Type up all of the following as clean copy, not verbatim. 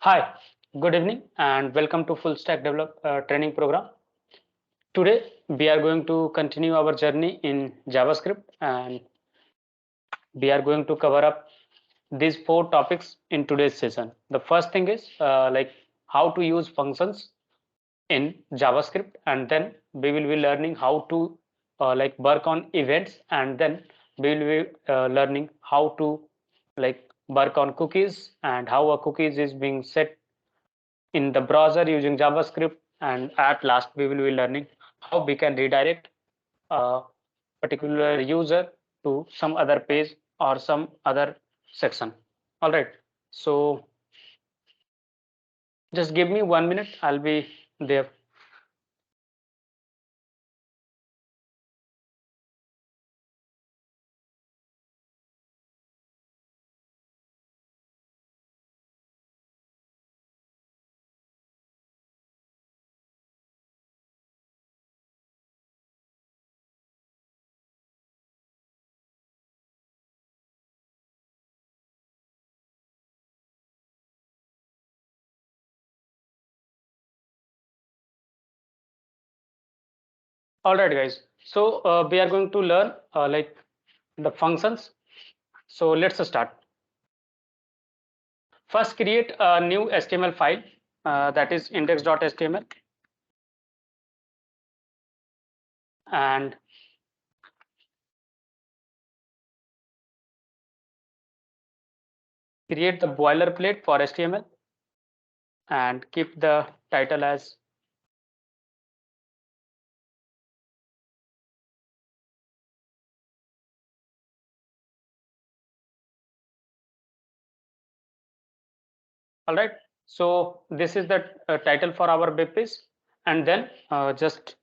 Hi, good evening, and welcome to Full Stack Develop Training Program. Today, we are going to continue our journey in JavaScript, and we are going to cover up these four topics in today's session. The first thing is like how to use functions in JavaScript, and then we will be learning how to like work on events, and then we will be learning how to like work on cookies and how a cookies is being set in the browser using JavaScript, and at last we will be learning how we can redirect a particular user to some other page or some other section. All right, so just give me 1 minute, I'll be there. All right, guys, so we are going to learn like the functions. So let's start. First, create a new HTML file, that is index.html, and create the boilerplate for HTML and keep the title as all right. So this is the title for our web page, and then just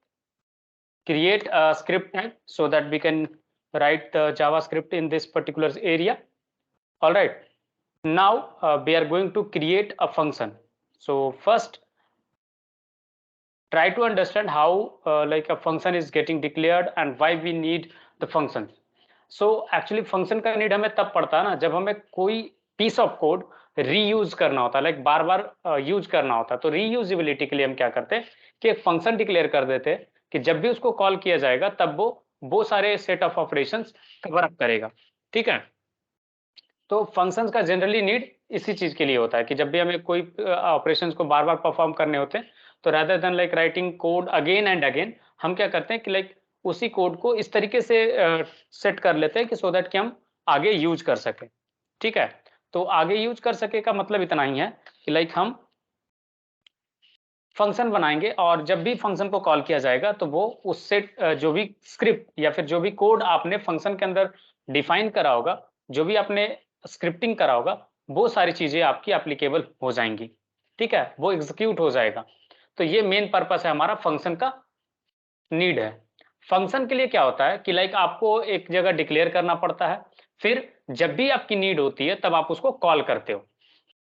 create a script tag so that we can write the JavaScript in this particular area. All right, now we are going to create a function. So first, try to understand how like a function is getting declared and why we need the function. So actually function का need हमें तब पड़ता है ना जब हमें कोई piece of code reuse करना होता है, लाइक बार बार यूज करना होता है। तो रीयूजेबिलिटी के लिए हम क्या करते हैं कि एक फंक्शन डिक्लेयर कर देते हैं कि जब भी उसको कॉल किया जाएगा तब वो सारे set of operations cover up करेगा। ठीक है, तो फंक्शंस का जनरली नीड इसी चीज के लिए होता है कि जब भी हमें कोई ऑपरेशंस को बार बार परफॉर्म करने होते हैं तो rather than like writing code again and again, हम क्या करते हैं कि लाइक उसी कोड को इस तरीके से सेट कर लेते हैं कि सो दैट कि हम आगे यूज कर सके। ठीक है, तो आगे यूज कर सके का मतलब इतना ही है कि लाइक हम फंक्शन बनाएंगे और जब भी फंक्शन को कॉल किया जाएगा तो वो उससे जो भी स्क्रिप्ट या फिर जो भी कोड आपने फंक्शन के अंदर डिफाइन करा होगा, जो भी आपने स्क्रिप्टिंग करा होगा, वो सारी चीजें आपकी एप्लीकेबल हो जाएंगी। ठीक है, वो एग्जीक्यूट हो जाएगा। तो ये मेन पर्पस है हमारा फंक्शन का, नीड है। फंक्शन के लिए क्या होता है कि लाइक आपको एक जगह डिक्लेयर करना पड़ता है, फिर जब भी आपकी नीड होती है तब आप उसको कॉल करते हो।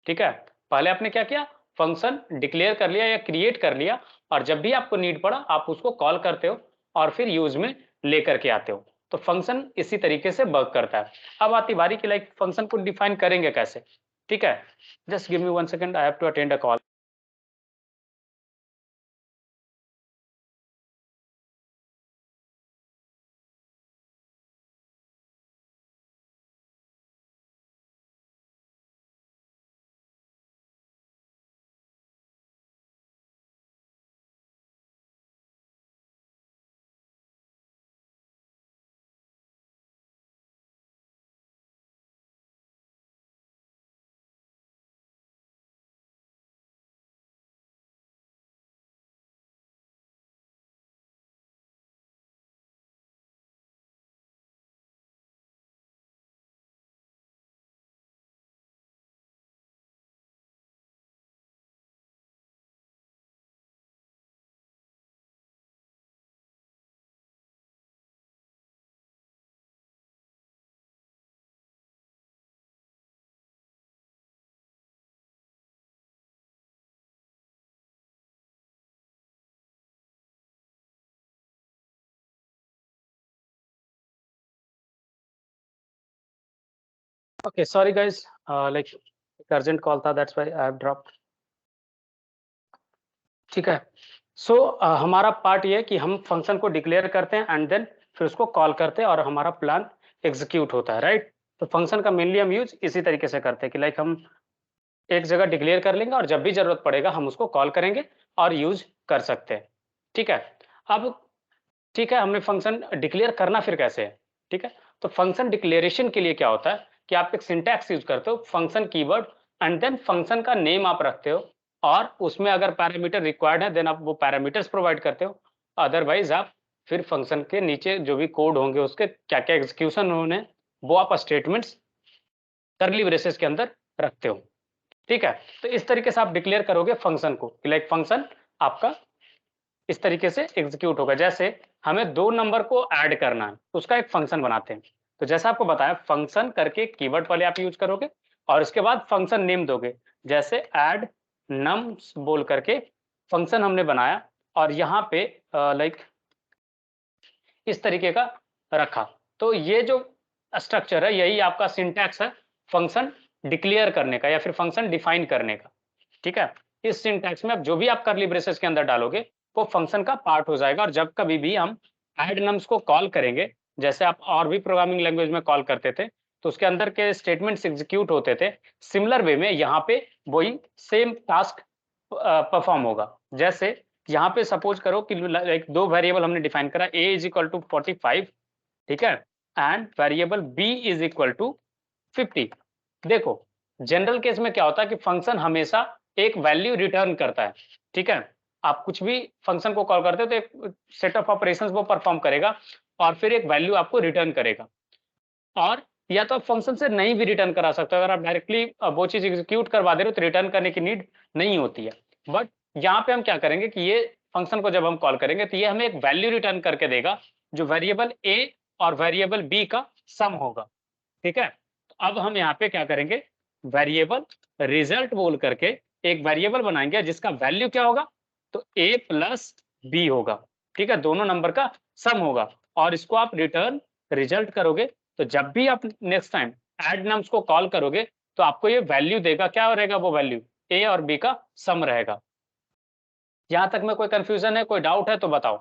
ठीक है, पहले आपने क्या किया, फंक्शन डिक्लेयर कर लिया या क्रिएट कर लिया, और जब भी आपको नीड पड़ा आप उसको कॉल करते हो और फिर यूज में लेकर के आते हो। तो फंक्शन इसी तरीके से वर्क करता है। अब आती बारी की लाइक फंक्शन को डिफाइन करेंगे कैसे। ठीक है, just give me 1 second, I have to attend a call. Okay, sorry guys, like urgent call था, that's why I have dropped. ठीक है। सो हमारा पार्ट ये है कि हम फंक्शन को डिक्लेयर करते हैं एंड देन फिर उसको कॉल करते हैं और हमारा प्लान एग्जीक्यूट होता है, राइट। तो फंक्शन का मेनली हम यूज इसी तरीके से करते हैं कि लाइक हम एक जगह डिक्लेयर कर लेंगे और जब भी जरूरत पड़ेगा हम उसको कॉल करेंगे और यूज कर सकते हैं। ठीक है। अब ठीक है, हमने फंक्शन डिक्लेयर करना फिर कैसे है। ठीक है, तो फंक्शन डिक्लेरेशन के लिए क्या होता है कि आप एक सिंटैक्स यूज करते हो, function keyword and then function का नेम आप रखते हो और उसमें अगर पैरामीटर रिक्वायर्ड है देन आप वो पैरामीटर्स प्रोवाइड करते हो। अदरवाइज आप फिर फंक्शन के नीचे जो भी कोड होंगे उसके क्या क्या एग्जीक्यूशन होने वो आप स्टेटमेंट्स कर्ली ब्रेसेस के अंदर रखते हो। ठीक है, तो इस तरीके से आप डिक्लेयर करोगे फंक्शन को, लाइक फंक्शन आपका इस तरीके से एग्जीक्यूट होगा। जैसे हमें दो नंबर को ऐड करना है, उसका एक फंक्शन बनाते हैं। तो जैसा आपको बताया, फंक्शन करके कीवर्ड पहले आप यूज करोगे और उसके बाद फंक्शन नेम दोगे। जैसे ऐड नम्स बोल करके फंक्शन हमने बनाया और यहाँ पे लाइक इस तरीके का रखा। तो ये जो स्ट्रक्चर है यही आपका सिंटैक्स है फंक्शन डिक्लेयर करने का या फिर फंक्शन डिफाइन करने का। ठीक है, इस सिंटैक्स में अब जो भी आप कर्ली ब्रेसेस के अंदर डालोगे वो फंक्शन का पार्ट हो जाएगा। और जब कभी भी हम ऐड नम्स को कॉल करेंगे, जैसे आप और भी प्रोग्रामिंग लैंग्वेज में कॉल करते थे तो उसके अंदर के स्टेटमेंट्स एग्जीक्यूट होते थे, सिमिलर वे में यहाँ पे वही सेम टास्क परफॉर्म होगा। जैसे यहाँ पे सपोज करो कि लाइक दो वेरिएबल हमने डिफाइन करा, a इज इक्वल टू 45, ठीक है, and variable b is equal to 50। देखो जनरल केस में क्या होता है कि फंक्शन हमेशा एक वैल्यू रिटर्न करता है। ठीक है, आप कुछ भी फंक्शन को कॉल करते हो तो एक सेट ऑफ ऑपरेशंस वो परफॉर्म करेगा और फिर एक वैल्यू आपको रिटर्न करेगा। और या तो आप फंक्शन से नहीं भी रिटर्न करा सकते हो, अगर आप डायरेक्टली वो चीज एग्जीक्यूट करवा दे रहे हो तो रिटर्न करने की नीड नहीं होती है। बट यहाँ पे हम क्या करेंगे कि ये फंक्शन को जब हम कॉल करेंगे तो ये हमें एक वैल्यू रिटर्न करके देगा जो वेरिएबल a और वेरिएबल b का सम होगा। ठीक है, तो अब हम यहाँ पे क्या करेंगे, वेरिएबल रिजल्ट बोल करके एक वेरिएबल बनाएंगे जिसका वैल्यू क्या होगा, तो a प्लस b होगा। ठीक है, दोनों नंबर का सम होगा और इसको आप रिटर्न रिजल्ट करोगे। तो जब भी आप नेक्स्ट टाइम ऐड नम्स को कॉल करोगे तो आपको ये वैल्यू देगा, क्या रहेगा वो वैल्यू, a और b का सम रहेगा। यहां तक में कोई कंफ्यूजन है, कोई डाउट है तो बताओ।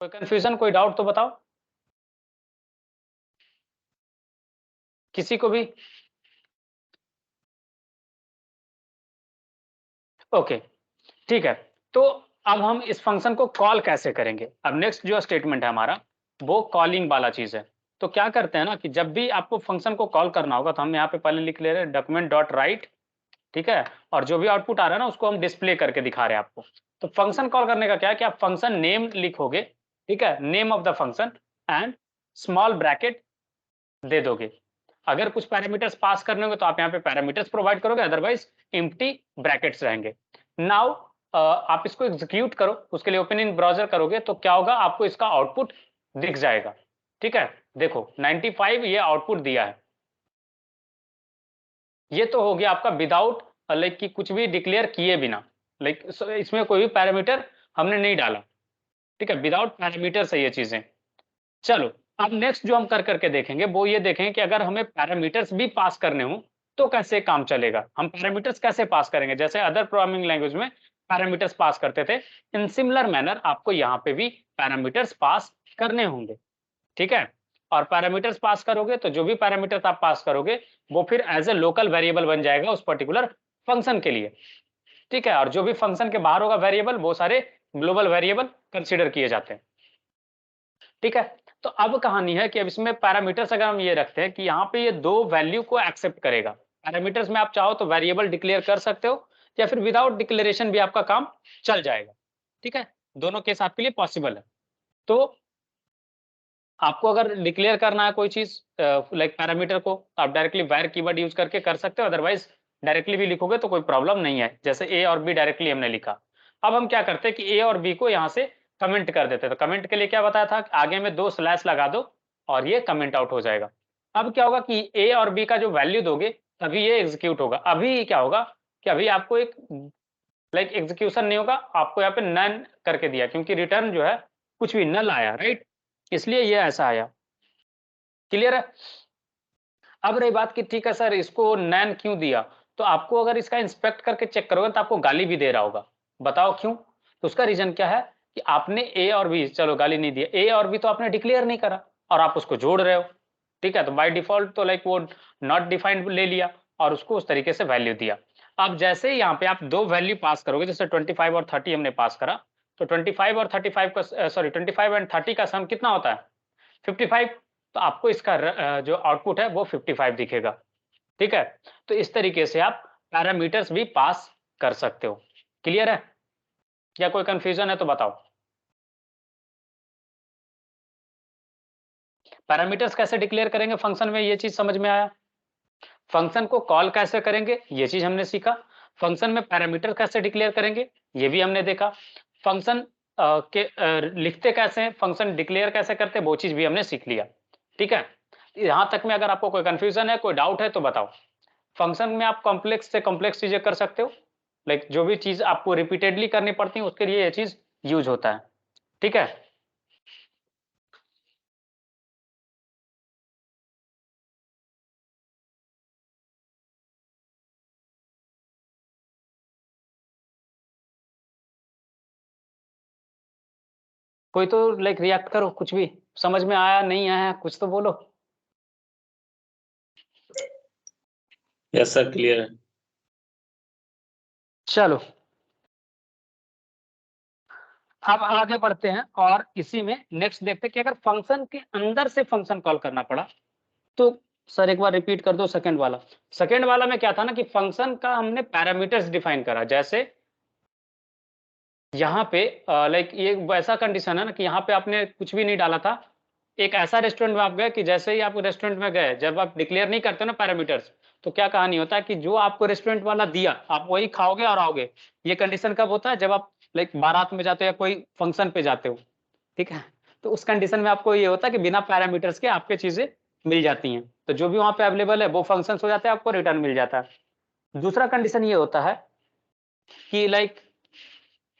कोई कंफ्यूजन, कोई डाउट तो बताओ किसी को भी। ओके, ठीक है। तो अब हम इस फंक्शन को कॉल कैसे करेंगे। अब नेक्स्ट जो स्टेटमेंट है हमारा वो कॉलिंग वाला चीज है। तो क्या करते हैं ना कि जब भी आपको फंक्शन को कॉल करना होगा तो हम यहाँ पे पहले लिख ले रहे हैं डॉक्यूमेंट डॉट राइट। ठीक है, और जो भी आउटपुट आ रहा है ना उसको हम डिस्प्ले करके दिखा रहे हैं आपको। तो फंक्शन कॉल करने का क्या है कि आप फंक्शन नेम लिखोगे, ठीक है, name of the function and small bracket दे दोगे। अगर कुछ पैरामीटर्स पास करने होंगे तो आप यहाँ पे पैरामीटर्स प्रोवाइड करोगे, अदरवाइज एम्प्टी ब्रैकेट्स रहेंगे। नाउ आप इसको एग्जीक्यूट करो, उसके लिए ओपन इन ब्राउजर करोगे तो क्या होगा, आपको इसका आउटपुट दिख जाएगा। ठीक है, देखो 95 ये आउटपुट दिया है। ये तो हो गया आपका विदाउट लाइक कि कुछ भी डिक्लेयर किए बिना, लाइक इसमें कोई भी पैरामीटर हमने नहीं डाला। ठीक है, विदाउट पैरामीटर से ये चीजें। चलो अब नेक्स्ट जो हम कर करके देखेंगे वो ये देखेंगे कि अगर हमें पैरामीटर्स भी पास करने हो तो कैसे काम चलेगा, हम पैरामीटर्स कैसे पास करेंगे। जैसे अदर प्रोग्रामिंग लैंग्वेज में पैरामीटर्स पास करते थे, इन सिमिलर मैनर आपको यहाँ पे भी पैरामीटर्स पास करने होंगे। ठीक है, और पैरामीटर्स पास करोगे तो जो भी पैरामीटर्स आप पास करोगे वो फिर एज ए लोकल वेरिएबल बन जाएगा उस पर्टिकुलर फंक्शन के लिए। ठीक है, और जो भी फंक्शन के बाहर होगा वेरिएबल वो सारे ग्लोबल वेरिएबल कंसिडर किए जाते हैं। ठीक है, तो अब कहानी है कि अब इसमें पैरामीटर्स अगर हम ये रखते हैं कि यहाँ पे ये दो वैल्यू को एक्सेप्ट करेगा। पैरामीटर्स में आप चाहो तो वेरिएबल डिक्लेयर कर सकते हो या फिर विदाउट डिक्लेरेशन भी आपका काम चल जाएगा। ठीक है, दोनों केस आपके लिए पॉसिबल है। तो आपको अगर डिक्लेयर करना है कोई चीज लाइक पैरामीटर को, आप डायरेक्टली var कीवर्ड यूज करके कर सकते हो, अदरवाइज डायरेक्टली भी लिखोगे तो कोई प्रॉब्लम नहीं है। जैसे a और b डायरेक्टली हमने लिखा। अब हम क्या करते हैं कि a और b को यहाँ से कमेंट कर देते हैं। तो कमेंट के लिए क्या बताया था, आगे में 2 स्लैश लगा दो और ये कमेंट आउट हो जाएगा। अब क्या होगा कि a और b का जो वैल्यू दोगे तभी ये एग्जीक्यूट होगा। अभी क्या होगा कि अभी आपको एक लाइक एग्जीक्यूशन नहीं होगा, आपको यहाँ पे नन करके दिया क्योंकि रिटर्न जो है कुछ भी नल आया, राइट, इसलिए ये ऐसा आया। क्लियर है। अब रही बात कि ठीक है सर इसको नैन क्यों दिया, तो आपको अगर इसका इंस्पेक्ट करके चेक करोगे तो आपको गाली भी दे रहा होगा, बताओ क्यों? तो उसका रीजन क्या है कि आपने ए और बी, चलो गाली नहीं दिया, ए और बी तो आपने डिक्लेयर नहीं करा और आप उसको जोड़ रहे हो, ठीक है, तो बाय डिफॉल्ट तो लाइक वो नॉट डिफाइंड ले लिया और उसको उस तरीके से वैल्यू दिया। अब जैसे ही यहाँ पे आप दो वैल्यू पास करोगे, जैसे 25 और 30 हमने पास करा, तो 25 और 35 का सॉरी 25 एंड 30 का सम कितना होता है 55, तो आपको इसका जो आउटपुट है वो 55 दिखेगा, ठीक है। तो इस तरीके से आप पैरामीटर्स भी पास कर सकते हो। क्लियर है या कोई कंफ्यूजन है तो बताओ। पैरामीटर्स कैसे डिक्लेयर करेंगे फंक्शन में, ये चीज समझ में आया। फंक्शन को कॉल कैसे करेंगे ये चीज हमने सीखा। फंक्शन में पैरामीटर कैसे डिक्लेयर करेंगे ये भी हमने देखा। फंक्शन लिखते कैसे हैं, फंक्शन डिक्लेयर कैसे करते हैं, वो चीज भी हमने सीख लिया, ठीक है। यहां तक में अगर आपको कोई कंफ्यूजन है, कोई डाउट है तो बताओ। फंक्शन में आप कॉम्प्लेक्स से कॉम्प्लेक्स चीजें कर सकते हो, लाइक जो भी चीज आपको रिपीटेडली करनी पड़ती है उसके लिए ये चीज यूज होता है, ठीक है। कोई तो लाइक रिएक्ट करो, कुछ भी समझ में आया नहीं आया कुछ तो बोलो। यस सर क्लियर है। चलो अब आगे बढ़ते हैं और इसी में नेक्स्ट देखते हैं कि अगर फंक्शन के अंदर से फंक्शन कॉल करना पड़ा तो सर एक बार रिपीट कर दो सेकंड वाला। सेकंड वाला में क्या था ना कि फंक्शन का हमने पैरामीटर्स डिफाइन करा, जैसे यहाँ पे लाइक ये वैसा कंडीशन है ना कि यहाँ पे आपने कुछ भी नहीं डाला था, एक ऐसा रेस्टोरेंट में आप गए कि जैसे ही आप रेस्टोरेंट में गए, जब आप डिक्लेयर नहीं करते ना पैरामीटर्स, तो क्या कहानी होता है कि जो आपको रेस्टोरेंट वाला दिया आप वही खाओगे और आओगे। ये कंडीशन कब होता है, जब आप लाइक बारात में जाते हो या कोई फंक्शन पे जाते हो, ठीक है। तो उस कंडीशन में आपको ये होता है कि बिना पैरामीटर्स के आपके चीजें मिल जाती हैं, तो जो भी वहां पे अवेलेबल है वो फंक्शन हो जाते हैं, आपको रिटर्न मिल जाता है। दूसरा कंडीशन ये होता है कि लाइक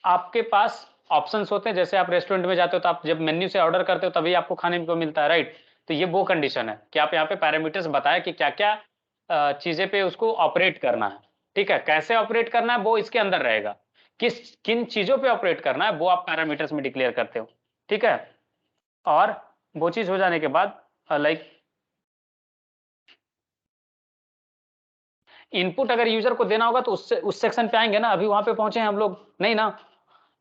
आपके पास ऑप्शंस होते हैं, जैसे आप रेस्टोरेंट में जाते हो तो आप जब मेन्यू से ऑर्डर करते हो तभी आपको खाने को मिलता है, राइट। तो ये वो कंडीशन है कि आप यहाँ पे पैरामीटर्स बताया कि क्या क्या चीजें पे उसको ऑपरेट करना है, ठीक है, कैसे ऑपरेट करना है वो इसके अंदर रहेगा, किस किन चीजों पे ऑपरेट करना है वो आप पैरामीटर्स में डिक्लेयर करते हो, ठीक है। और वो चीज हो जाने के बाद लाइक इनपुट अगर यूजर को देना होगा तो उससे उस सेक्शन पे आएंगे ना, अभी वहां पे पहुंचे हैं हम लोग नहीं ना।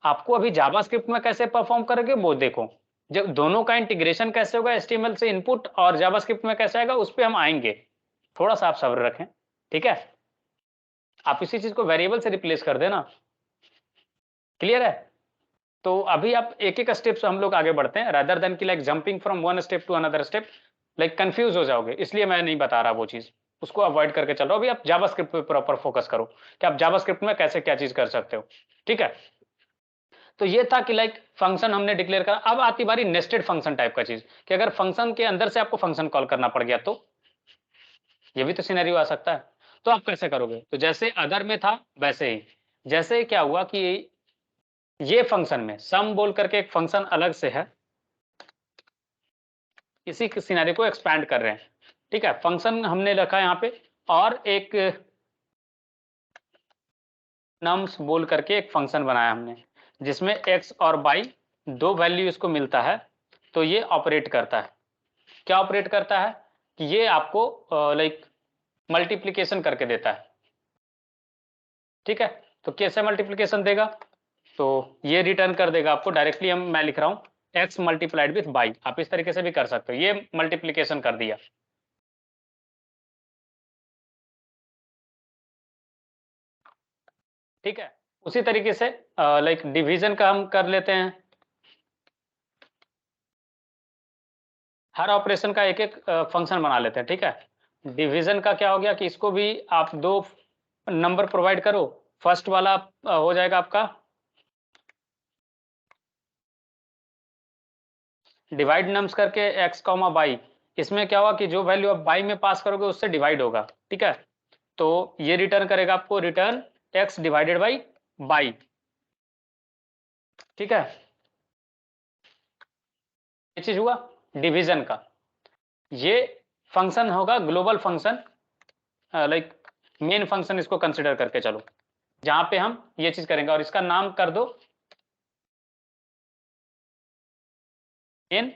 आपको अभी जावास्क्रिप्ट में कैसे परफॉर्म करोगे वो देखो, जब दोनों का इंटीग्रेशन कैसे होगा एचटीएमएल से इनपुट और जावास्क्रिप्ट में कैसे आएगा उस पर हम आएंगे, थोड़ा सा आप सब्र रखें, ठीक है। आप इसी चीज को वेरिएबल से रिप्लेस कर देना, क्लियर है। तो अभी आप एक एक स्टेप से हम लोग आगे बढ़ते हैं, रादर देन की like jumping from one step to another step, like confuse हो जाओगे, इसलिए मैं नहीं बता रहा वो चीज, उसको अवॉइड करके चल रहा हूं। अभी आप जावास्क्रिप्ट पे प्रॉपर फोकस करो कि आप जावास्क्रिप्ट में कैसे क्या चीज कर सकते हो, ठीक है। तो ये था कि लाइक फंक्शन हमने डिक्लेयर करा। अब आती बारी नेस्टेड फंक्शन टाइप का चीज, कि अगर फंक्शन के अंदर से आपको फंक्शन कॉल करना पड़ गया तो ये भी तो सिनेरियो आ सकता है, तो आप कैसे करोगे। तो जैसे अदर में था वैसे ही, जैसे क्या हुआ कि ये फंक्शन में सम बोल करके एक फंक्शन अलग से है, इसी सिनेरियो को एक्सपैंड कर रहे हैं, ठीक है। फंक्शन हमने रखा है यहाँ पे और एक नम्स बोल करके एक फंक्शन बनाया हमने, जिसमें x और y दो वैल्यू इसको मिलता है, तो ये ऑपरेट करता है। क्या ऑपरेट करता है कि ये आपको लाइक मल्टीप्लिकेशन करके देता है, ठीक है। तो कैसे मल्टीप्लिकेशन देगा, तो ये रिटर्न कर देगा आपको डायरेक्टली, हम मैं लिख रहा हूं x मल्टीप्लाइड विथ y, आप इस तरीके से भी कर सकते हो, ये मल्टीप्लिकेशन कर दिया, ठीक है। उसी तरीके से लाइक डिवीजन का हम कर लेते हैं, हर ऑपरेशन का एक एक फंक्शन बना लेते हैं, ठीक है। डिवीजन का क्या हो गया कि इसको भी आप दो नंबर प्रोवाइड करो, फर्स्ट वाला हो जाएगा आपका डिवाइड नम्स करके x कॉमा वाई, इसमें क्या हुआ कि जो वैल्यू आप y में पास करोगे उससे डिवाइड होगा, ठीक है। तो ये रिटर्न करेगा आपको return x divided by y, ठीक है। ये चीज हुआ डिवीजन का। ये फंक्शन होगा global function, like main function इसको कंसिडर करके चलो, जहां पे हम ये चीज करेंगे और इसका नाम कर दो मेन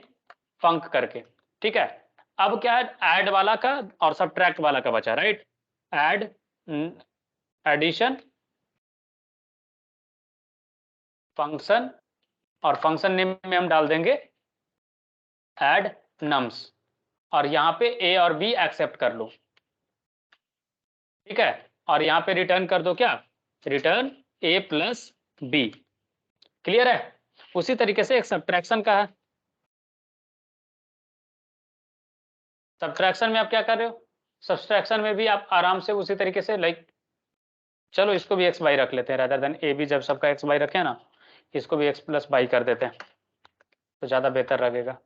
फंक करके। ठीक है, अब क्या है, ऐड वाला का और सब्ट्रैक्ट वाला का बचा, राइट। ऐड, एडिशन, फंक्शन, और फंक्शन नेम में हम डाल देंगे ऐड नम्स, और यहाँ पे ए और बी एक्सेप्ट कर लो। ठीक है, और यहाँ पे रिटर्न कर दो क्या, रिटर्न ए प्लस बी। क्लियर है। उसी तरीके से एक सब्ट्रैक्शन का है। सब्ट्रैक्शन में आप क्या कर रहे हो, सब्ट्रैक्शन में भी आप आराम से उसी तरीके से, लाइक चलो इसको भी एक्स बाई रख लेते हैं, रादर देन ए बी जब सबका एक्स बाई रखे ना, इसको भी एक्स प्लस बाई कर देते हैं तो ज़्यादा बेहतर लगेगा।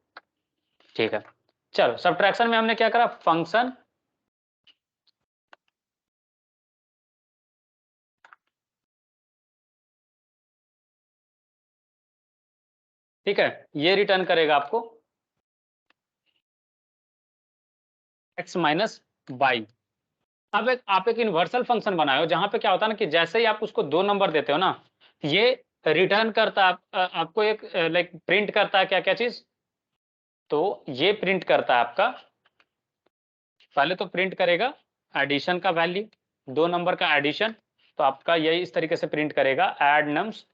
ठीक है, चलो सब्ट्रैक्शन में हमने क्या करा, फंक्शन, ठीक है, ये रिटर्न करेगा आपको एक्स माइनस बाई। अब आप एक यूनिवर्सल फंक्शन बनाए हो जहां पे क्या होता है ना कि जैसे ही आप उसको 2 नंबर देते हो ना, ये रिटर्न करता है आपको एक, लाइक प्रिंट करता है क्या क्या चीज, तो ये प्रिंट करता है आपका, पहले तो प्रिंट करेगा एडिशन का वैल्यू, 2 नंबर का एडिशन, तो आपका यही इस तरीके से प्रिंट करेगा एड नम्स,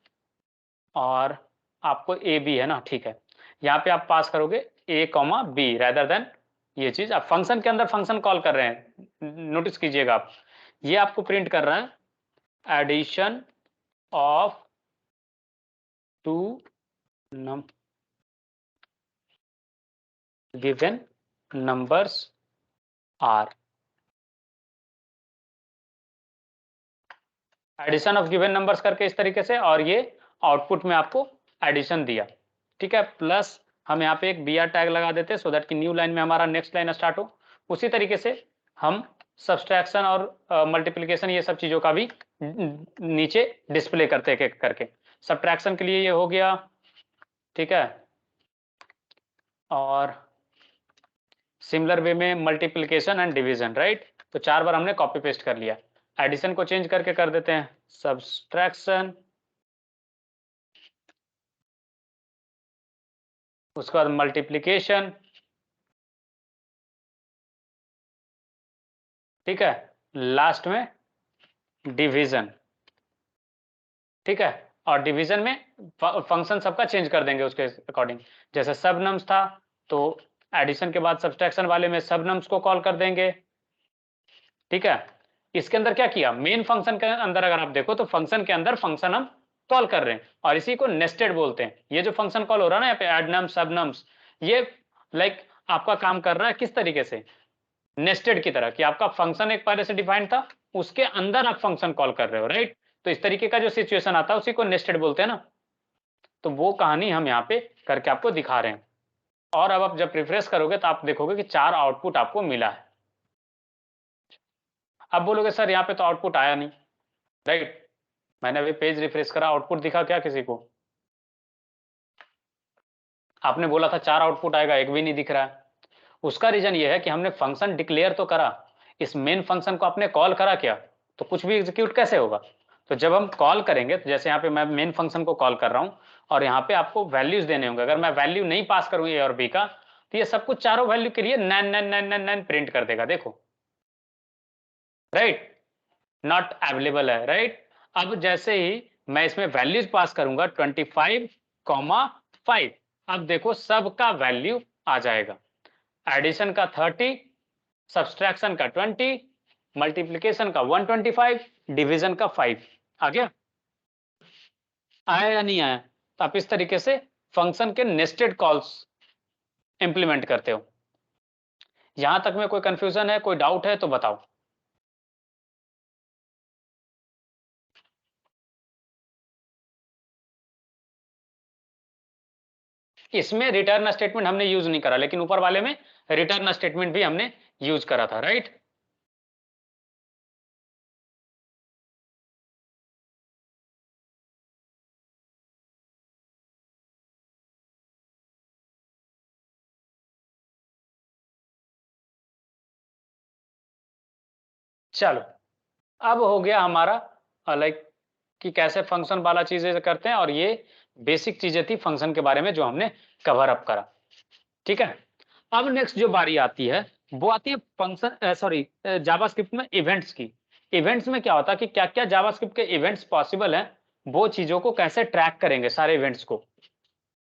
और आपको ए बी है ना, ठीक है, यहाँ पे आप पास करोगे ए कॉमा बी रेदर देन ये चीज। आप फंक्शन के अंदर फंक्शन कॉल कर रहे हैं, नोटिस कीजिएगा आप, ये आपको प्रिंट कर रहा है addition of two given numbers are, addition of given numbers करके इस तरीके से, और ये आउटपुट में आपको एडिशन दिया। ठीक है, प्लस हम यहाँ पे एक बी आर टैग लगा देते हैं सो दैट कि न्यू लाइन में हमारा नेक्स्ट लाइन स्टार्ट हो। उसी तरीके से हम सब्सट्रैक्शन और मल्टीप्लिकेशन ये सब चीज़ों का भी नीचे डिस्प्ले करते हैं एक करके। सब्ट्रैक्शन के लिए ये हो गया, ठीक है, और सिमिलर वे में मल्टीप्लिकेशन एंड डिवीजन, राइट। तो 4 बार हमने कॉपी पेस्ट कर लिया। एडिशन को चेंज करके कर देते हैं सब्सट्रैक्शन, उसके बाद मल्टीप्लिकेशन, ठीक है, लास्ट में डिवीजन। ठीक है, और डिवीजन में फंक्शन सबका चेंज कर देंगे उसके अकॉर्डिंग, जैसे सब नम्स था तो एडिशन के बाद सब्सट्रैक्शन वाले में सब नम्स को कॉल कर देंगे। ठीक है, इसके अंदर क्या किया, मेन फंक्शन के अंदर अगर आप देखो तो फंक्शन के अंदर फंक्शन हम कॉल कर रहे हैं, और इसी को नेस्टेड बोलते हैं। ये जो फंक्शन कॉल हो रहा है ना यहाँ पे एड नम्स सब नम्स, ये लाइक आपका काम कर रहा है किस तरीके से, नेस्टेड की तरह, कि आपका फंक्शन एक पहले से डिफाइंड था, उसके अंदर आप फंक्शन कॉल कर रहे हो, राइट। तो इस तरीके का जो सिचुएशन आता है उसी को नेस्टेड बोलते हैं ना। तो वो कहानी हम यहाँ पे करके आपको दिखा रहे हैं, और अब आप जब रिफ्रेश करोगे तो आप देखोगे कि 4 आउटपुट आपको मिला है। अब बोलोगे सर यहाँ पे तो आउटपुट आया नहीं, राइट। मैंने अभी पेज रिफ्रेश करा, आउटपुट दिखा क्या किसी को, आपने बोला था 4 आउटपुट आएगा, एक भी नहीं दिख रहा है। उसका रीजन ये है कि हमने फंक्शन डिक्लेयर तो करा, इस मेन फंक्शन को आपने कॉल करा क्या, तो कुछ भी एग्जीक्यूट कैसे होगा। तो जब हम कॉल करेंगे, तो जैसे यहाँ पे मैं मेन फंक्शन को कॉल कर रहा हूँ, और यहाँ पे आपको वैल्यूज देने होंगे, अगर मैं वैल्यू नहीं पास करूँ ए और बी का, तो ये सब कुछ चारों वैल्यू के लिए 9 प्रिंट कर देगा, देखो, राइट, नॉट अवेलेबल है, राइट। अब जैसे ही मैं इसमें वैल्यूज पास करूंगा 25,5, अब देखो सबका वैल्यू आ जाएगा, एडिशन का 30, सब्सट्रैक्शन का 20, मल्टीप्लिकेशन का 125, डिवीजन का 5। आ गया, आया या नहीं आया। तो आप इस तरीके से फंक्शन के नेस्टेड कॉल्स इंप्लीमेंट करते हो। यहां तक में कोई कंफ्यूजन है, कोई डाउट है तो बताओ। इसमें रिटर्न स्टेटमेंट हमने यूज नहीं करा, लेकिन ऊपर वाले में रिटर्न स्टेटमेंट भी हमने यूज करा था, राइट। चलो अब हो गया हमारा लाइक कि कैसे फंक्शन वाला चीजें करते हैं, और ये बेसिक चीजें थी फंक्शन के बारे में जो हमने कवर अप करा। ठीक है, अब नेक्स्ट जो बारी आती है वो आती है फंक्शन सॉरी जावास्क्रिप्ट में इवेंट्स की। इवेंट्स में क्या होता है कि क्या क्या जावास्क्रिप्ट के इवेंट्स पॉसिबल हैं, वो चीजों को कैसे ट्रैक करेंगे सारे इवेंट्स को,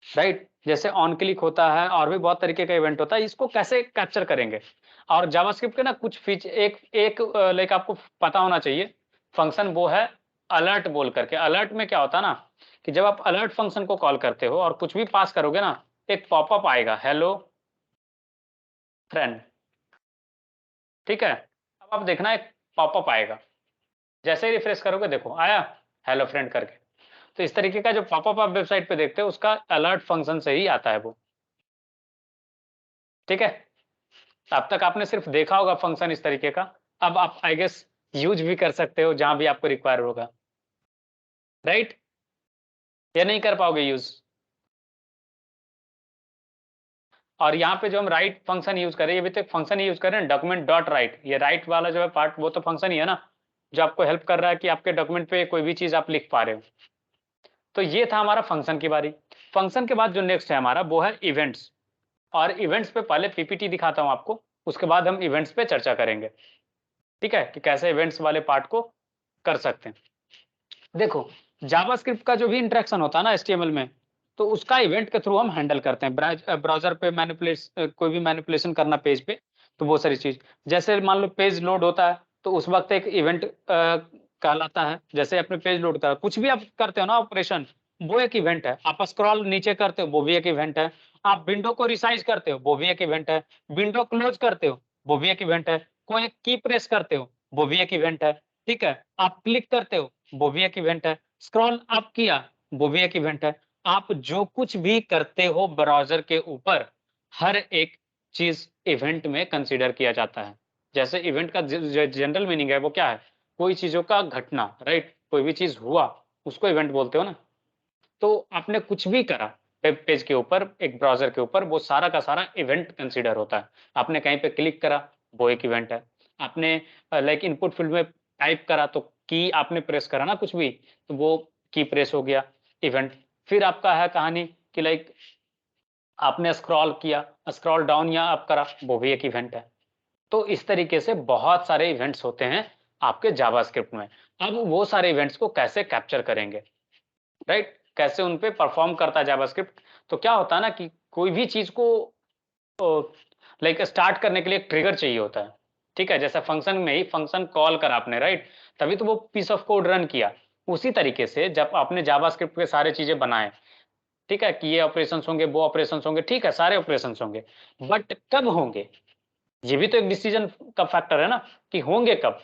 राइट। जैसे ऑन क्लिक होता है और भी बहुत तरीके का इवेंट होता है, इसको कैसे कैप्चर करेंगे। और जावास्क्रिप्ट के ना कुछ फीचर एक एक लाइक आपको पता होना चाहिए फंक्शन, वो है अलर्ट बोल करके। अलर्ट में क्या होता है ना कि जब आप अलर्ट फंक्शन को कॉल करते हो और कुछ भी पास करोगे ना, एक पॉपअप आएगा, हेलो फ्रेंड। ठीक है, अब आप देखना एक पॉपअप आएगा, जैसे ही रिफ्रेश करोगे देखो आया हेलो फ्रेंड करके। तो इस तरीके का जो पॉपअप आप वेबसाइट पे देखते हो उसका अलर्ट फंक्शन से ही आता है वो। ठीक है, अब तक आपने सिर्फ देखा होगा फंक्शन इस तरीके का, अब आप आई गेस यूज भी कर सकते हो जहां भी आपको रिक्वायर होगा, राइट। या नहीं कर पाओगे यूज। और यहाँ पे जो हम राइट फंक्शन यूज करें, ये भी तो फंक्शन ही यूज कर रहे हैं, डॉक्यूमेंट डॉट राइट। ये राइट वाला जो है पार्ट वो तो फंक्शन ही है ना, जो आपको हेल्प कर रहा है कि आपके डॉक्यूमेंट पे कोई भी चीज आप लिख पा रहे हो। तो ये था हमारा फंक्शन की बारी। फंक्शन के बाद जो नेक्स्ट है हमारा वो है इवेंट्स। और इवेंट्स पे पहले पीपीटी दिखाता हूं आपको, उसके बाद हम इवेंट्स पे चर्चा करेंगे। ठीक है, कि कैसे इवेंट्स वाले पार्ट को कर सकते हैं। देखो जावास्क्रिप्ट का जो भी इंटरेक्शन होता है ना एचटीएमएल में, तो उसका इवेंट के थ्रू हम हैंडल करते हैं। ब्राउजर पे कोई भी मैनिपुलेशन करना पेज पे, तो वो सारी चीज, जैसे मान लो पेज लोड होता है तो उस वक्त एक इवेंट कहलाता है। जैसे अपने पेज लोड होता है, कुछ भी आप करते हो ना ऑपरेशन, वो एक इवेंट है। आप स्क्रॉल नीचे करते हो वो भी एक इवेंट है। आप विंडो को रिसाइज करते हो वो भी एक इवेंट है। विंडो क्लोज करते हो वो भी एक इवेंट है। कोई की प्रेस करते हो वो भी एक इवेंट है। ठीक है, आप क्लिक करते हो वो भी एक इवेंट है। स्क्रॉल अप किया वो भी एक इवेंट है। आप जो कुछ भी करते हो ब्राउजर के ऊपर, हर एक चीज इवेंट में कंसीडर किया जाता है। जैसे इवेंट का जनरल मीनिंग है वो क्या है, कोई चीजों का घटना, राइट। कोई भी चीज हुआ उसको इवेंट बोलते हो ना। तो आपने कुछ भी करा वेब पेज के ऊपर, एक ब्राउजर के ऊपर, वो सारा का सारा इवेंट कंसीडर होता है। आपने कहीं पे क्लिक करा वो एक इवेंट है। आपने लाइक इनपुट फील्ड में टाइप करा तो की आपने प्रेस करा ना कुछ भी, तो वो की प्रेस हो गया इवेंट। फिर आपका है कहानी कि लाइक आपने स्क्रॉल किया, स्क्रॉल डाउन या अप करा, वो भी एक इवेंट है। तो इस तरीके से बहुत सारे इवेंट्स होते हैं आपके जावास्क्रिप्ट में। अब वो सारे इवेंट्स को कैसे कैप्चर करेंगे, राइट, कैसे उन पे परफॉर्म करता है जावास्क्रिप्ट। तो क्या होता है ना कि कोई भी चीज को लाइक स्टार्ट करने के लिए एक ट्रिगर चाहिए होता है। ठीक है, जैसे फंक्शन में ही फंक्शन कॉल करा आपने, राइट, तभी तो वो पीस ऑफ कोड रन किया। उसी तरीके से जब आपने जावास्क्रिप्ट पे सारे चीजें बनाए, ठीक है, कि ये ऑपरेशंस होंगे वो ऑपरेशंस होंगे, ठीक है, सारे ऑपरेशंस होंगे, बट कब होंगे, ये भी तो एक डिसीजन का फैक्टर है ना कि होंगे कब।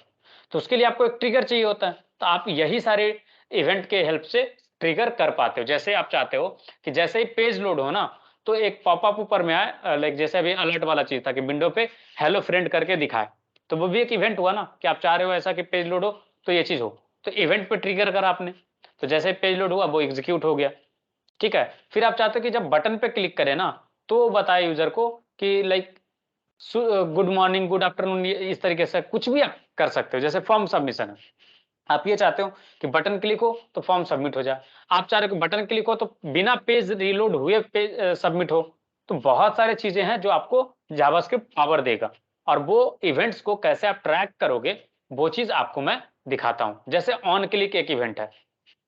तो उसके लिए आपको एक ट्रिगर चाहिए होता है, तो आप यही सारे इवेंट के हेल्प से ट्रिगर कर पाते हो। जैसे आप चाहते हो कि जैसे ही पेज लोड हो ना, तो एक पॉपअप ऊपर में आए, लाइक जैसे अभी अलर्ट वाला चीज था कि विंडो पे हेलो फ्रेंड करके दिखाए, तो वो भी एक इवेंट हुआ ना कि आप चाह रहे हो ऐसा कि पेज लोड हो तो ये चीज हो, तो इवेंट पे ट्रिगर करा आपने, तो जैसे पेज लोड हुआ वो एग्जीक्यूट हो गया। ठीक है, फिर आप चाहते हो कि जब बटन पे क्लिक करें ना, तो बताए यूजर को कि like good morning, good afternoon, इस तरीके से कुछ भी आप कर सकते हो। जैसे फॉर्म सबमिशन है, आप ये चाहते हो कि बटन क्लिक हो तो फॉर्म सबमिट हो जाए। आप चाह रहे हो कि बटन क्लिक हो तो बिना पेज रीलोड हुए पेज सबमिट हो। तो बहुत सारे चीजें हैं जो आपको जावास्क्रिप्ट पावर देगा, और वो इवेंट्स को कैसे आप ट्रैक करोगे वो चीज आपको मैं दिखाता हूं। जैसे ऑन क्लिक एक इवेंट है,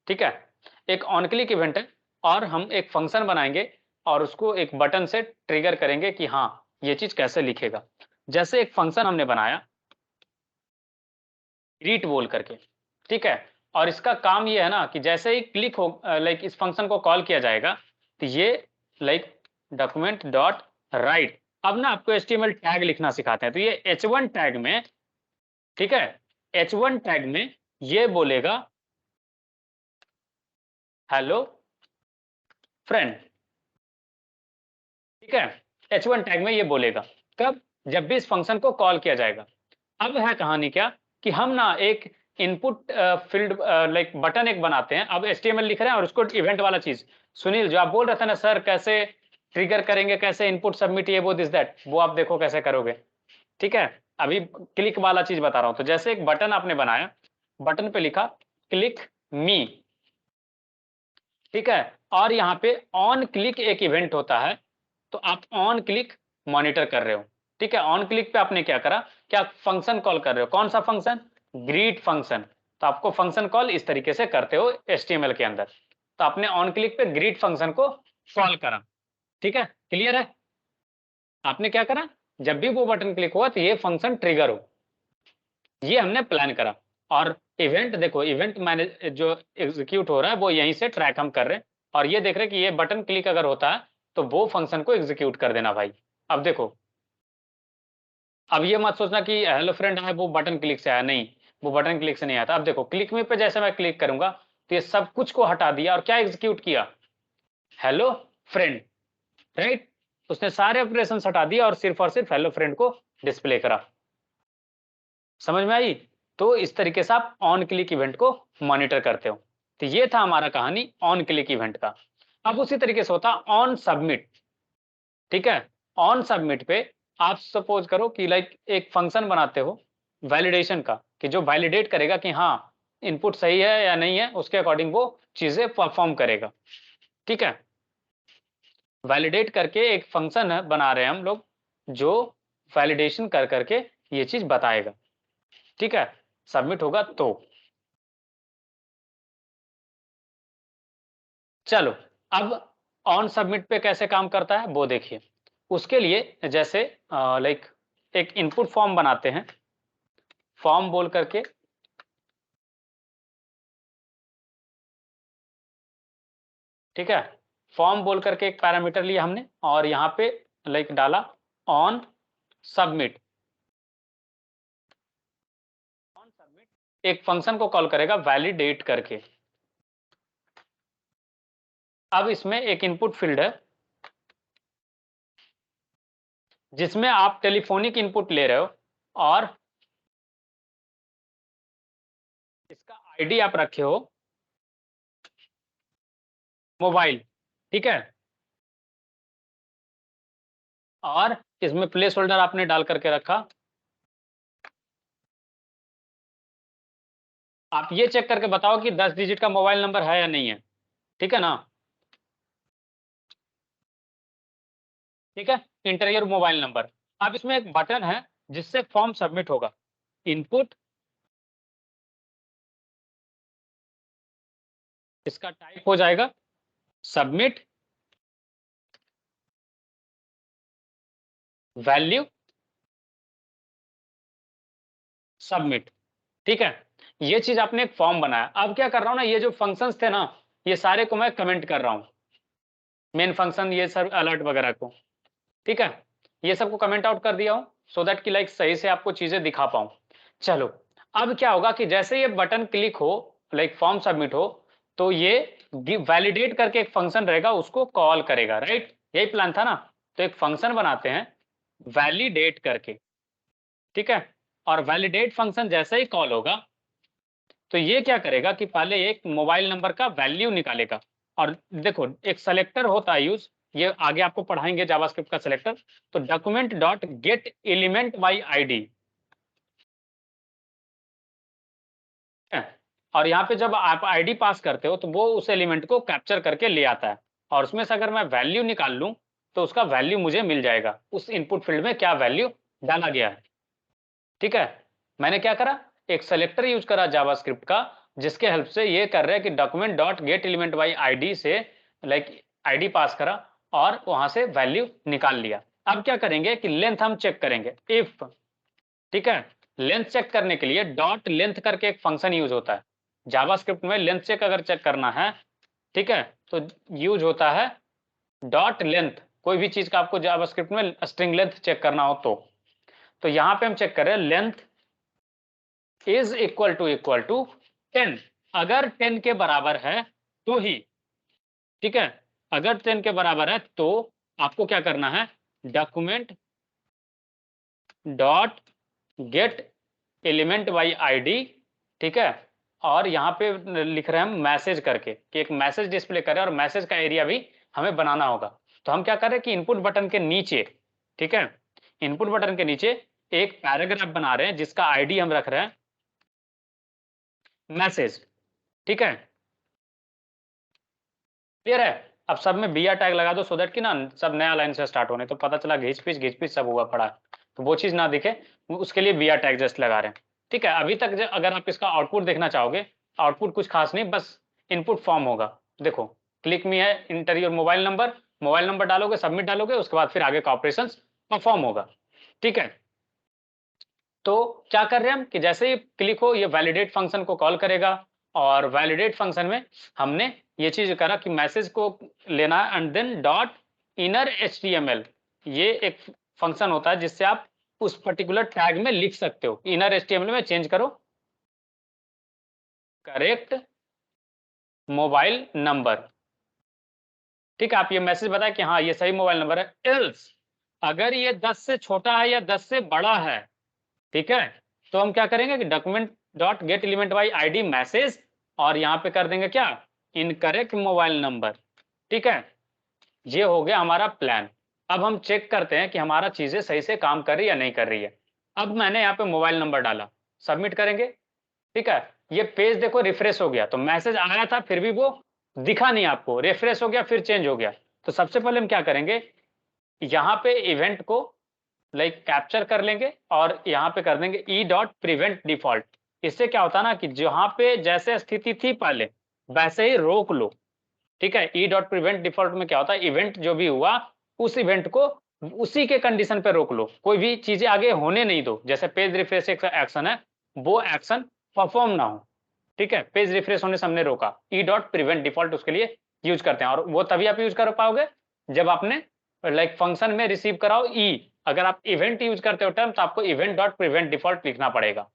ठीक है, एक ऑन क्लिक इवेंट है, और हम एक फंक्शन बनाएंगे और उसको एक बटन से ट्रिगर करेंगे कि हाँ ये चीज कैसे लिखेगा। जैसे एक फंक्शन हमने बनाया ग्रीट बोल करके, ठीक है, और इसका काम ये है ना कि जैसे ही क्लिक हो लाइक इस फंक्शन को कॉल किया जाएगा, तो ये लाइक डॉक्यूमेंट डॉट राइट। अब ना आपको एचटीएमएल टैग लिखना सिखाते हैं, तो ये h1 टैग में, ठीक है, h1 टैग में ये बोलेगा हेलो फ्रेंड। ठीक है, h1 टैग में ये बोलेगा कब, जब भी इस फंक्शन को कॉल किया जाएगा। अब है कहानी क्या कि हम ना एक इनपुट फील्ड लाइक बटन एक बनाते हैं। अब HTML लिख रहे हैं और उसको इवेंट वाला चीज, सुनील जो आप बोल रहे थे ना सर कैसे ट्रिगर करेंगे, कैसे इनपुट सबमिट, ये वो दिस दैट, वो आप देखो कैसे करोगे। ठीक है, अभी क्लिक वाला चीज बता रहा हूं। तो जैसे एक बटन आपने बनाया, बटन पे लिखा क्लिक मी, ठीक है, और यहाँ पे ऑन क्लिक एक इवेंट होता है, तो आप ऑन क्लिक मॉनिटर कर रहे हो, ठीक है। ऑन क्लिक पे आपने क्या करा, क्या फंक्शन कॉल कर रहे हो, कौन सा फंक्शन, ग्रीट फंक्शन। तो आपको फंक्शन कॉल इस तरीके से करते हो HTML के अंदर। तो आपने ऑन क्लिक पे ग्रीट फंक्शन को कॉल करा, ठीक है, क्लियर है। आपने क्या करा, जब भी वो बटन क्लिक हुआ तो ये फंक्शन ट्रिगर हो, ये हमने प्लान करा। और इवेंट देखो, इवेंट मैनेज जो एग्जीक्यूट हो रहा है वो यहीं से ट्रैक हम कर रहे हैं, और ये देख रहे हैं कि ये बटन क्लिक अगर होता है तो वो फंक्शन को एग्जीक्यूट कर देना भाई। अब देखो, अब ये मत सोचना कि हेलो फ्रेंड है वो बटन क्लिक से आया, नहीं, वो बटन क्लिक से नहीं आता। अब देखो क्लिक मी पे जैसे मैं क्लिक करूंगा तो ये सब कुछ को हटा दिया और क्या एग्जीक्यूट किया, हेलो फ्रेंड, राइट। उसने सारे ऑपरेशन हटा दिया और सिर्फ हेलो फ्रेंड को डिस्प्ले करा। समझ में आई। तो इस तरीके से आप ऑन क्लिक इवेंट को मॉनिटर करते हो। तो ये था हमारा कहानी ऑन क्लिक इवेंट का। अब उसी तरीके से होता ऑन सबमिट, ठीक है। ऑन सबमिट पे आप सपोज करो कि लाइक एक फंक्शन बनाते हो वैलिडेशन का, कि जो वैलिडेट करेगा कि हाँ इनपुट सही है या नहीं है, उसके अकॉर्डिंग वो चीजें परफॉर्म करेगा, ठीक है। वैलिडेट करके एक फंक्शन है बना रहे हैं हम लोग, जो वैलिडेशन कर करके ये चीज बताएगा, ठीक है। सबमिट होगा तो चलो, अब ऑन सबमिट पे कैसे काम करता है वो देखिए। उसके लिए जैसे लाइक एक इनपुट फॉर्म बनाते हैं, फॉर्म बोल करके, ठीक है, फॉर्म बोल करके एक पैरामीटर लिया हमने और यहाँ पे लाइक डाला ऑन सबमिट। ऑन सबमिट एक फंक्शन को कॉल करेगा वैलिडेट करके। अब इसमें एक इनपुट फील्ड है जिसमें आप टेलीफोनिक इनपुट ले रहे हो और इसका आईडी आप रखे हो मोबाइल, ठीक है, और इसमें प्लेस होल्डर आपने डाल करके रखा। आप ये चेक करके बताओ कि 10 डिजिट का मोबाइल नंबर है या नहीं है, ठीक है ना, ठीक है, इंटीरियर मोबाइल नंबर। अब इसमें एक बटन है जिससे फॉर्म सबमिट होगा, इनपुट, इसका टाइप हो जाएगा सबमिट वैल्यू सबमिट, ठीक है। ये चीज आपने एक फॉर्म बनाया। अब क्या कर रहा हूं ना, ये जो फंक्शंस थे ना, ये सारे को मैं कमेंट कर रहा हूं, मेन फंक्शन ये सब अलर्ट वगैरह को, ठीक है, ये सबको कमेंट आउट कर दिया हूं सो दैट कि लाइक सही से आपको चीजें दिखा पाऊं। चलो, अब क्या होगा कि जैसे ये बटन क्लिक हो, लाइक फॉर्म सबमिट हो, तो ये वैलिडेट करके एक फंक्शन रहेगा, उसको कॉल करेगा, राइट, यही प्लान था ना। तो एक फंक्शन बनाते हैं वैलिडेट करके, ठीक है, और वैलिडेट फंक्शन जैसे ही कॉल होगा तो ये क्या करेगा कि पहले एक मोबाइल नंबर का वैल्यू निकालेगा। और देखो एक सेलेक्टर होता है यूज, ये आगे आपको पढ़ाएंगे जावास्क्रिप्ट का सेलेक्टर। तो document dot gate element by ID, और यहाँ पे जब आप आईडी पास करते हो तो वो उस एलिमेंट को कैप्चर करके ले आता है, और उसमें से अगर मैं वैल्यू निकाल लूं तो उसका वैल्यू मुझे मिल जाएगा, उस इनपुट फील्ड में क्या वैल्यू डाला गया है, ठीक है। मैंने क्या करा, एक सेलेक्टर यूज करा जावास्क्रिप्ट का, जिसके हेल्प से ये कर रहा है कि document dot gate element by ID से लाइक आईडी पास करा और वहां से वैल्यू निकाल लिया। अब क्या करेंगे कि लेंथ हम चेक करेंगे, इफ, ठीक है, लेंथ चेक करने के लिए डॉट लेंथ करके एक फंक्शन यूज होता है जावास्क्रिप्ट में। लेंथ चेक अगर चेक करना है, ठीक है, तो यूज होता है डॉट लेंथ, कोई भी चीज का आपको जावास्क्रिप्ट में स्ट्रिंग लेंथ चेक करना हो तो यहां पे हम चेक कर रहे हैं लेंथ इज इक्वल टू 10, अगर 10 के बराबर है तो ही, ठीक है, अगर 10 के बराबर है तो आपको क्या करना है, document dot gate element by ID, ठीक है, और यहाँ पे लिख रहे हैं हम मैसेज करके कि एक मैसेज डिस्प्ले करें, और मैसेज का एरिया भी हमें बनाना होगा। तो हम क्या करें कि इनपुट बटन के नीचे, ठीक है, इनपुट बटन के नीचे एक पैराग्राफ बना रहे हैं जिसका आईडी हम रख रहे हैं मैसेज, ठीक है, क्लियर है। अब सब में BR टैग लगा दो, सो दैट कि ना सब नया लाइन से स्टार्ट होने, तो पता चला घिच पिच सब हुआ पड़ा है, तो वो चीज ना दिखे, उसके लिए BR टैग जस्ट लगा रहे हैं, ठीक है। अभी तक अगर आप इसका आउटपुट देखना चाहोगे, आउटपुट कुछ खास नहीं, बस इनपुट फॉर्म होगा। देखो क्लिक मी है, इंटर योर मोबाइल नंबर डालोगे, सबमिट डालोगे, उसके बाद फिर आगे का ऑपरेशन परफॉर्म होगा, ठीक है। तो क्या कर रहे हैं हम कि जैसे ही क्लिक हो, ये वैलिडेट फंक्शन को कॉल करेगा, और वैलिडेट फंक्शन में हमने ये चीज करा कि मैसेज को लेना है and then dot inner HTML, ये एक फंक्शन होता है जिससे आप उस पर्टिकुलर टैग में लिख सकते हो। इनर HTML में चेंज करो करेक्ट मोबाइल नंबर, ठीक है। आप ये मैसेज बताए कि हाँ ये सही मोबाइल नंबर है, एल्स अगर ये 10 से छोटा है या 10 से बड़ा है, ठीक है, तो हम क्या करेंगे कि document dot gate element by ID message, और यहाँ पे कर देंगे क्या, इनकरेक्ट मोबाइल नंबर, ठीक है। ये हो गया हमारा प्लान। अब हम चेक करते हैं कि हमारा चीजें सही से काम कर रही है या नहीं कर रही है। अब मैंने यहाँ पे मोबाइल नंबर डाला, सबमिट करेंगे, ठीक है। ये पेज देखो रिफ्रेश हो गया, तो मैसेज आया था फिर भी वो दिखा नहीं आपको, रिफ्रेश हो गया फिर चेंज हो गया। तो सबसे पहले हम क्या करेंगे, यहाँ पे इवेंट को कैप्चर कर लेंगे और यहाँ पे कर देंगे e.prevent_default। इससे क्या होता है ना कि जहां पे जैसे स्थिति थी पहले वैसे ही रोक लो, ठीक है। e.prevent_default में क्या होता है, इवेंट जो भी हुआ उस इवेंट को उसी के कंडीशन पे रोक लो, कोई भी चीजें आगे होने नहीं दो। जैसे पेज रिफ्रेश एक एक्शन है, वो एक्शन परफॉर्म ना हो, ठीक है। पेज रिफ्रेश होने से हमने रोका, e.prevent_default उसके लिए यूज करते हैं, और वो तभी आप यूज कर पाओगे जब आपने फंक्शन में रिसीव कराओ अगर आप इवेंट यूज करते हो टर्म, तो आपको event.prevent_default लिखना पड़ेगा,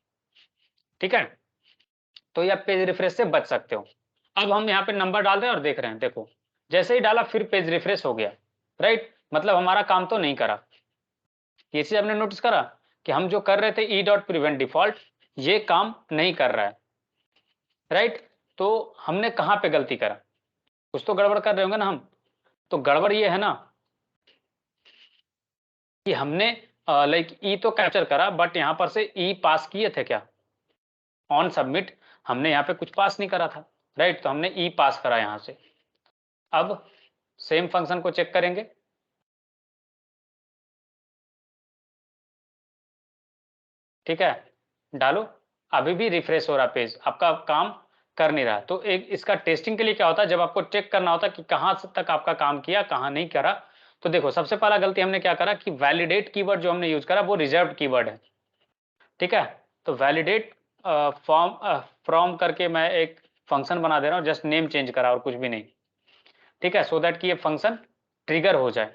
ठीक है। तो ये आप पेज रिफ्रेश से बच सकते हो। अब हम यहाँ पे नंबर डाल रहे हैं और देख रहे हैं, देखो जैसे ही डाला फिर पेज रिफ्रेश हो गया, राइट, मतलब हमारा काम तो नहीं करा। ये चीज आपने नोटिस करा कि हम जो कर रहे थे e.prevent_default ये काम नहीं कर रहा है, राइट। तो हमने कहाँ पे गलती करा, कुछ तो गड़बड़ कर रहे होंगे ना हम। तो गड़बड़ ये है ना कि हमने ई तो कैप्चर करा, बट यहाँ पर से ई पास किए थे क्या, ऑन सबमिट हमने यहाँ पे कुछ पास नहीं करा था, राइट। तो हमने ई पास करा यहाँ से। अब सेम फंक्शन को चेक करेंगे, ठीक है, डालो, अभी भी रिफ्रेश हो रहा पेज, आपका काम कर नहीं रहा। तो एक इसका टेस्टिंग के लिए क्या होता है, जब आपको चेक करना होता है कि कहाँ तक आपका काम किया कहाँ नहीं करा, तो देखो सबसे पहला गलती हमने क्या करा कि वैलिडेट कीवर्ड जो हमने यूज करा वो रिजर्व कीवर्ड है, ठीक है। तो वैलिडेट फ्रॉम करके मैं एक फंक्शन बना दे रहा हूँ, जस्ट नेम चेंज करा और कुछ भी नहीं, ठीक है, सो दैट कि ये फंक्शन ट्रिगर हो जाए,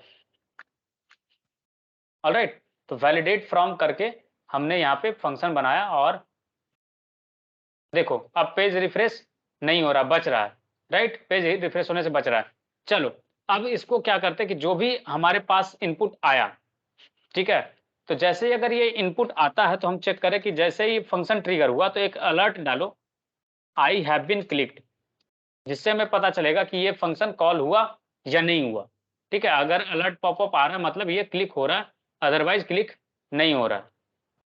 ऑलराइट। तो वैलिडेट फ्रॉम करके हमने यहाँ पे फंक्शन बनाया, और देखो अब पेज रिफ्रेश नहीं हो रहा, बच रहा है, राइट, पेज रिफ्रेश होने से बच रहा है। चलो अब इसको क्या करते हैं कि जो भी हमारे पास इनपुट आया, ठीक है, तो जैसे ही अगर ये इनपुट आता है तो हम चेक करें कि जैसे ही फंक्शन ट्रिगर हुआ तो एक अलर्ट डालो आई हैव बीन क्लिक्ड, जिससे हमें पता चलेगा कि ये फंक्शन कॉल हुआ या नहीं हुआ, ठीक है। अगर अलर्ट पॉपअप आ रहा है मतलब ये क्लिक हो रहा है, अदरवाइज क्लिक नहीं हो रहा।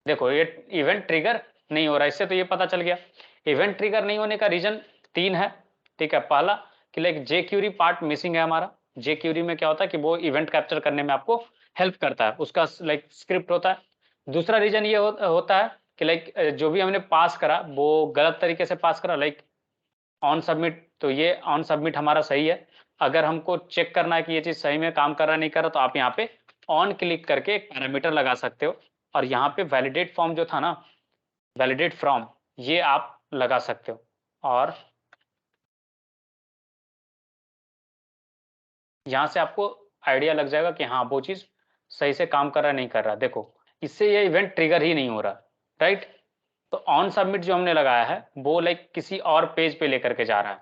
देखो ये इवेंट ट्रिगर नहीं हो रहा, इससे तो ये पता चल गया। इवेंट ट्रिगर नहीं होने का रीजन 3 है, ठीक है। पहला कि jQuery पार्ट मिसिंग है हमारा। jQuery में क्या होता है कि वो इवेंट कैप्चर करने में आपको हेल्प करता है, उसका स्क्रिप्ट होता है। दूसरा रीजन ये होता है कि जो भी हमने पास करा वो गलत तरीके से पास करा, ऑन सबमिट, तो ये ऑन सबमिट हमारा सही है। अगर हमको चेक करना है कि ये चीज सही में काम कर रहा नहीं कर रहा, तो आप यहाँ पे ऑन क्लिक करके एक पैरामीटर लगा सकते हो, और यहाँ पे वैलिडेट फॉर्म जो था ना, वैलिडेट फ्रॉम, ये आप लगा सकते हो, और यहाँ से आपको आइडिया लग जाएगा कि हाँ वो चीज सही से काम कर रहा नहीं कर रहा। देखो इससे ये इवेंट ट्रिगर ही नहीं हो रहा, राइट। तो ऑन सबमिट जो हमने लगाया है वो किसी और पेज पे लेकर के जा रहा है,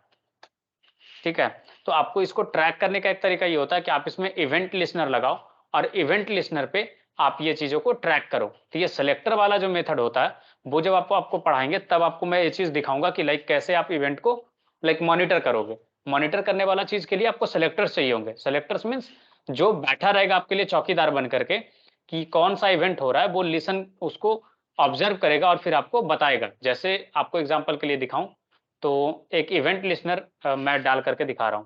ठीक है। तो आपको इसको ट्रैक करने का एक तरीका ये होता है कि आप इसमें इवेंट लिस्नर लगाओ, और इवेंट लिस्नर पे आप ये चीजों को ट्रैक करो। तो ये सेलेक्टर वाला जो मेथड होता है वो जब आपको पढ़ाएंगे तब आपको मैं ये चीज दिखाऊंगा कि कैसे आप इवेंट को मॉनिटर करोगे। मॉनिटर करने वाला चीज के लिए आपको सेलेक्टर्स चाहिए होंगे। सेलेक्टर्स मीन्स जो बैठा रहेगा आपके लिए चौकीदार बन करके कि कौन सा इवेंट हो रहा है, वो लिसन उसको ऑब्जर्व करेगा और फिर आपको बताएगा। जैसे आपको एग्जांपल के लिए दिखाऊं तो एक इवेंट लिसनर मैं डाल करके दिखा रहा हूं।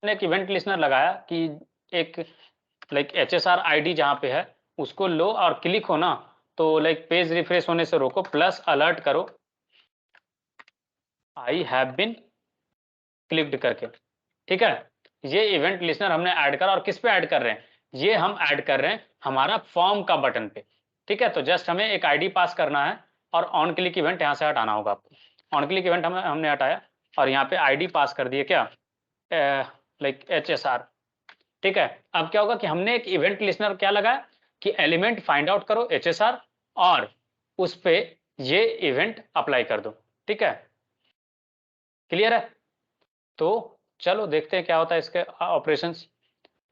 मैंने एक इवेंट लिसनर लगाया कि एक लाइक HSR ID जहां पे है उसको लो और क्लिक हो ना, तो लाइक पेज रिफ्रेश होने से रोको, प्लस अलर्ट करो आई हैव बीन क्लिक्ड करके। ठीक है, ये इवेंट लिसनर हमने ऐड करा, और किस पे ऐड कर रहे हैं, ये हम ऐड कर रहे हैं हमारा फॉर्म का बटन पे। ठीक है, तो जस्ट हमें एक आईडी पास करना है और ऑन क्लिक इवेंट यहां से हटाना होगा आपको। ऑन क्लिक इवेंट हमने हटाया और यहाँ पे आईडी पास कर दिए क्या, लाइक HSR। ठीक है, अब क्या होगा कि हमने एक इवेंट लिसनर क्या लगाया कि एलिमेंट फाइंड आउट करो HSR और उस पे ये इवेंट अप्लाई कर दो। ठीक है, क्लियर है? तो चलो देखते हैं क्या होता है इसके ऑपरेशंस।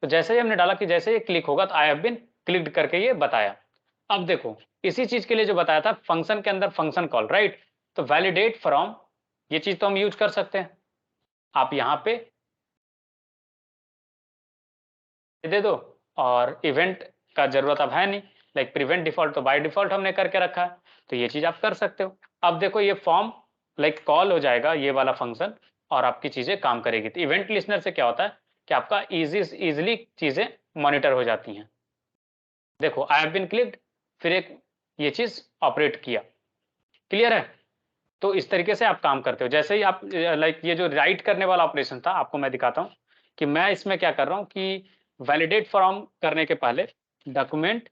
तो जैसे ही हमने डाला कि जैसे ही क्लिक होगा तो आई हैव बीन क्लिक्ड करके ये बताया। अब देखो इसी चीज के लिए जो बताया था फंक्शन के अंदर फंक्शन कॉल, राइट? तो वैलिडेट फ्रॉम, ये चीज तो हम यूज कर सकते हैं। आप यहां पे दे दो और इवेंट का जरूरत अब है नहीं, लाइक प्रिवेंट डिफॉल्ट तो बाय डिफॉल्ट हमने करके रखा है, तो ये चीज आप कर सकते हो। अब देखो ये फॉर्म लाइक कॉल हो जाएगा ये वाला फंक्शन और आपकी चीजें काम करेगी। तो इवेंट लिसनर से क्या होता है कि आपका इजीली चीजें मॉनिटर हो जाती हैं। देखो आई हैव बीन क्लिक्ड, फिर एक ये चीज ऑपरेट किया। क्लियर है? तो इस तरीके से आप काम करते हो। जैसे ही आप लाइक ये जो राइट करने वाला ऑपरेशन था आपको मैं दिखाता हूं कि मैं इसमें क्या कर रहा हूं कि वैलिडेट फ्रॉम करने के पहले document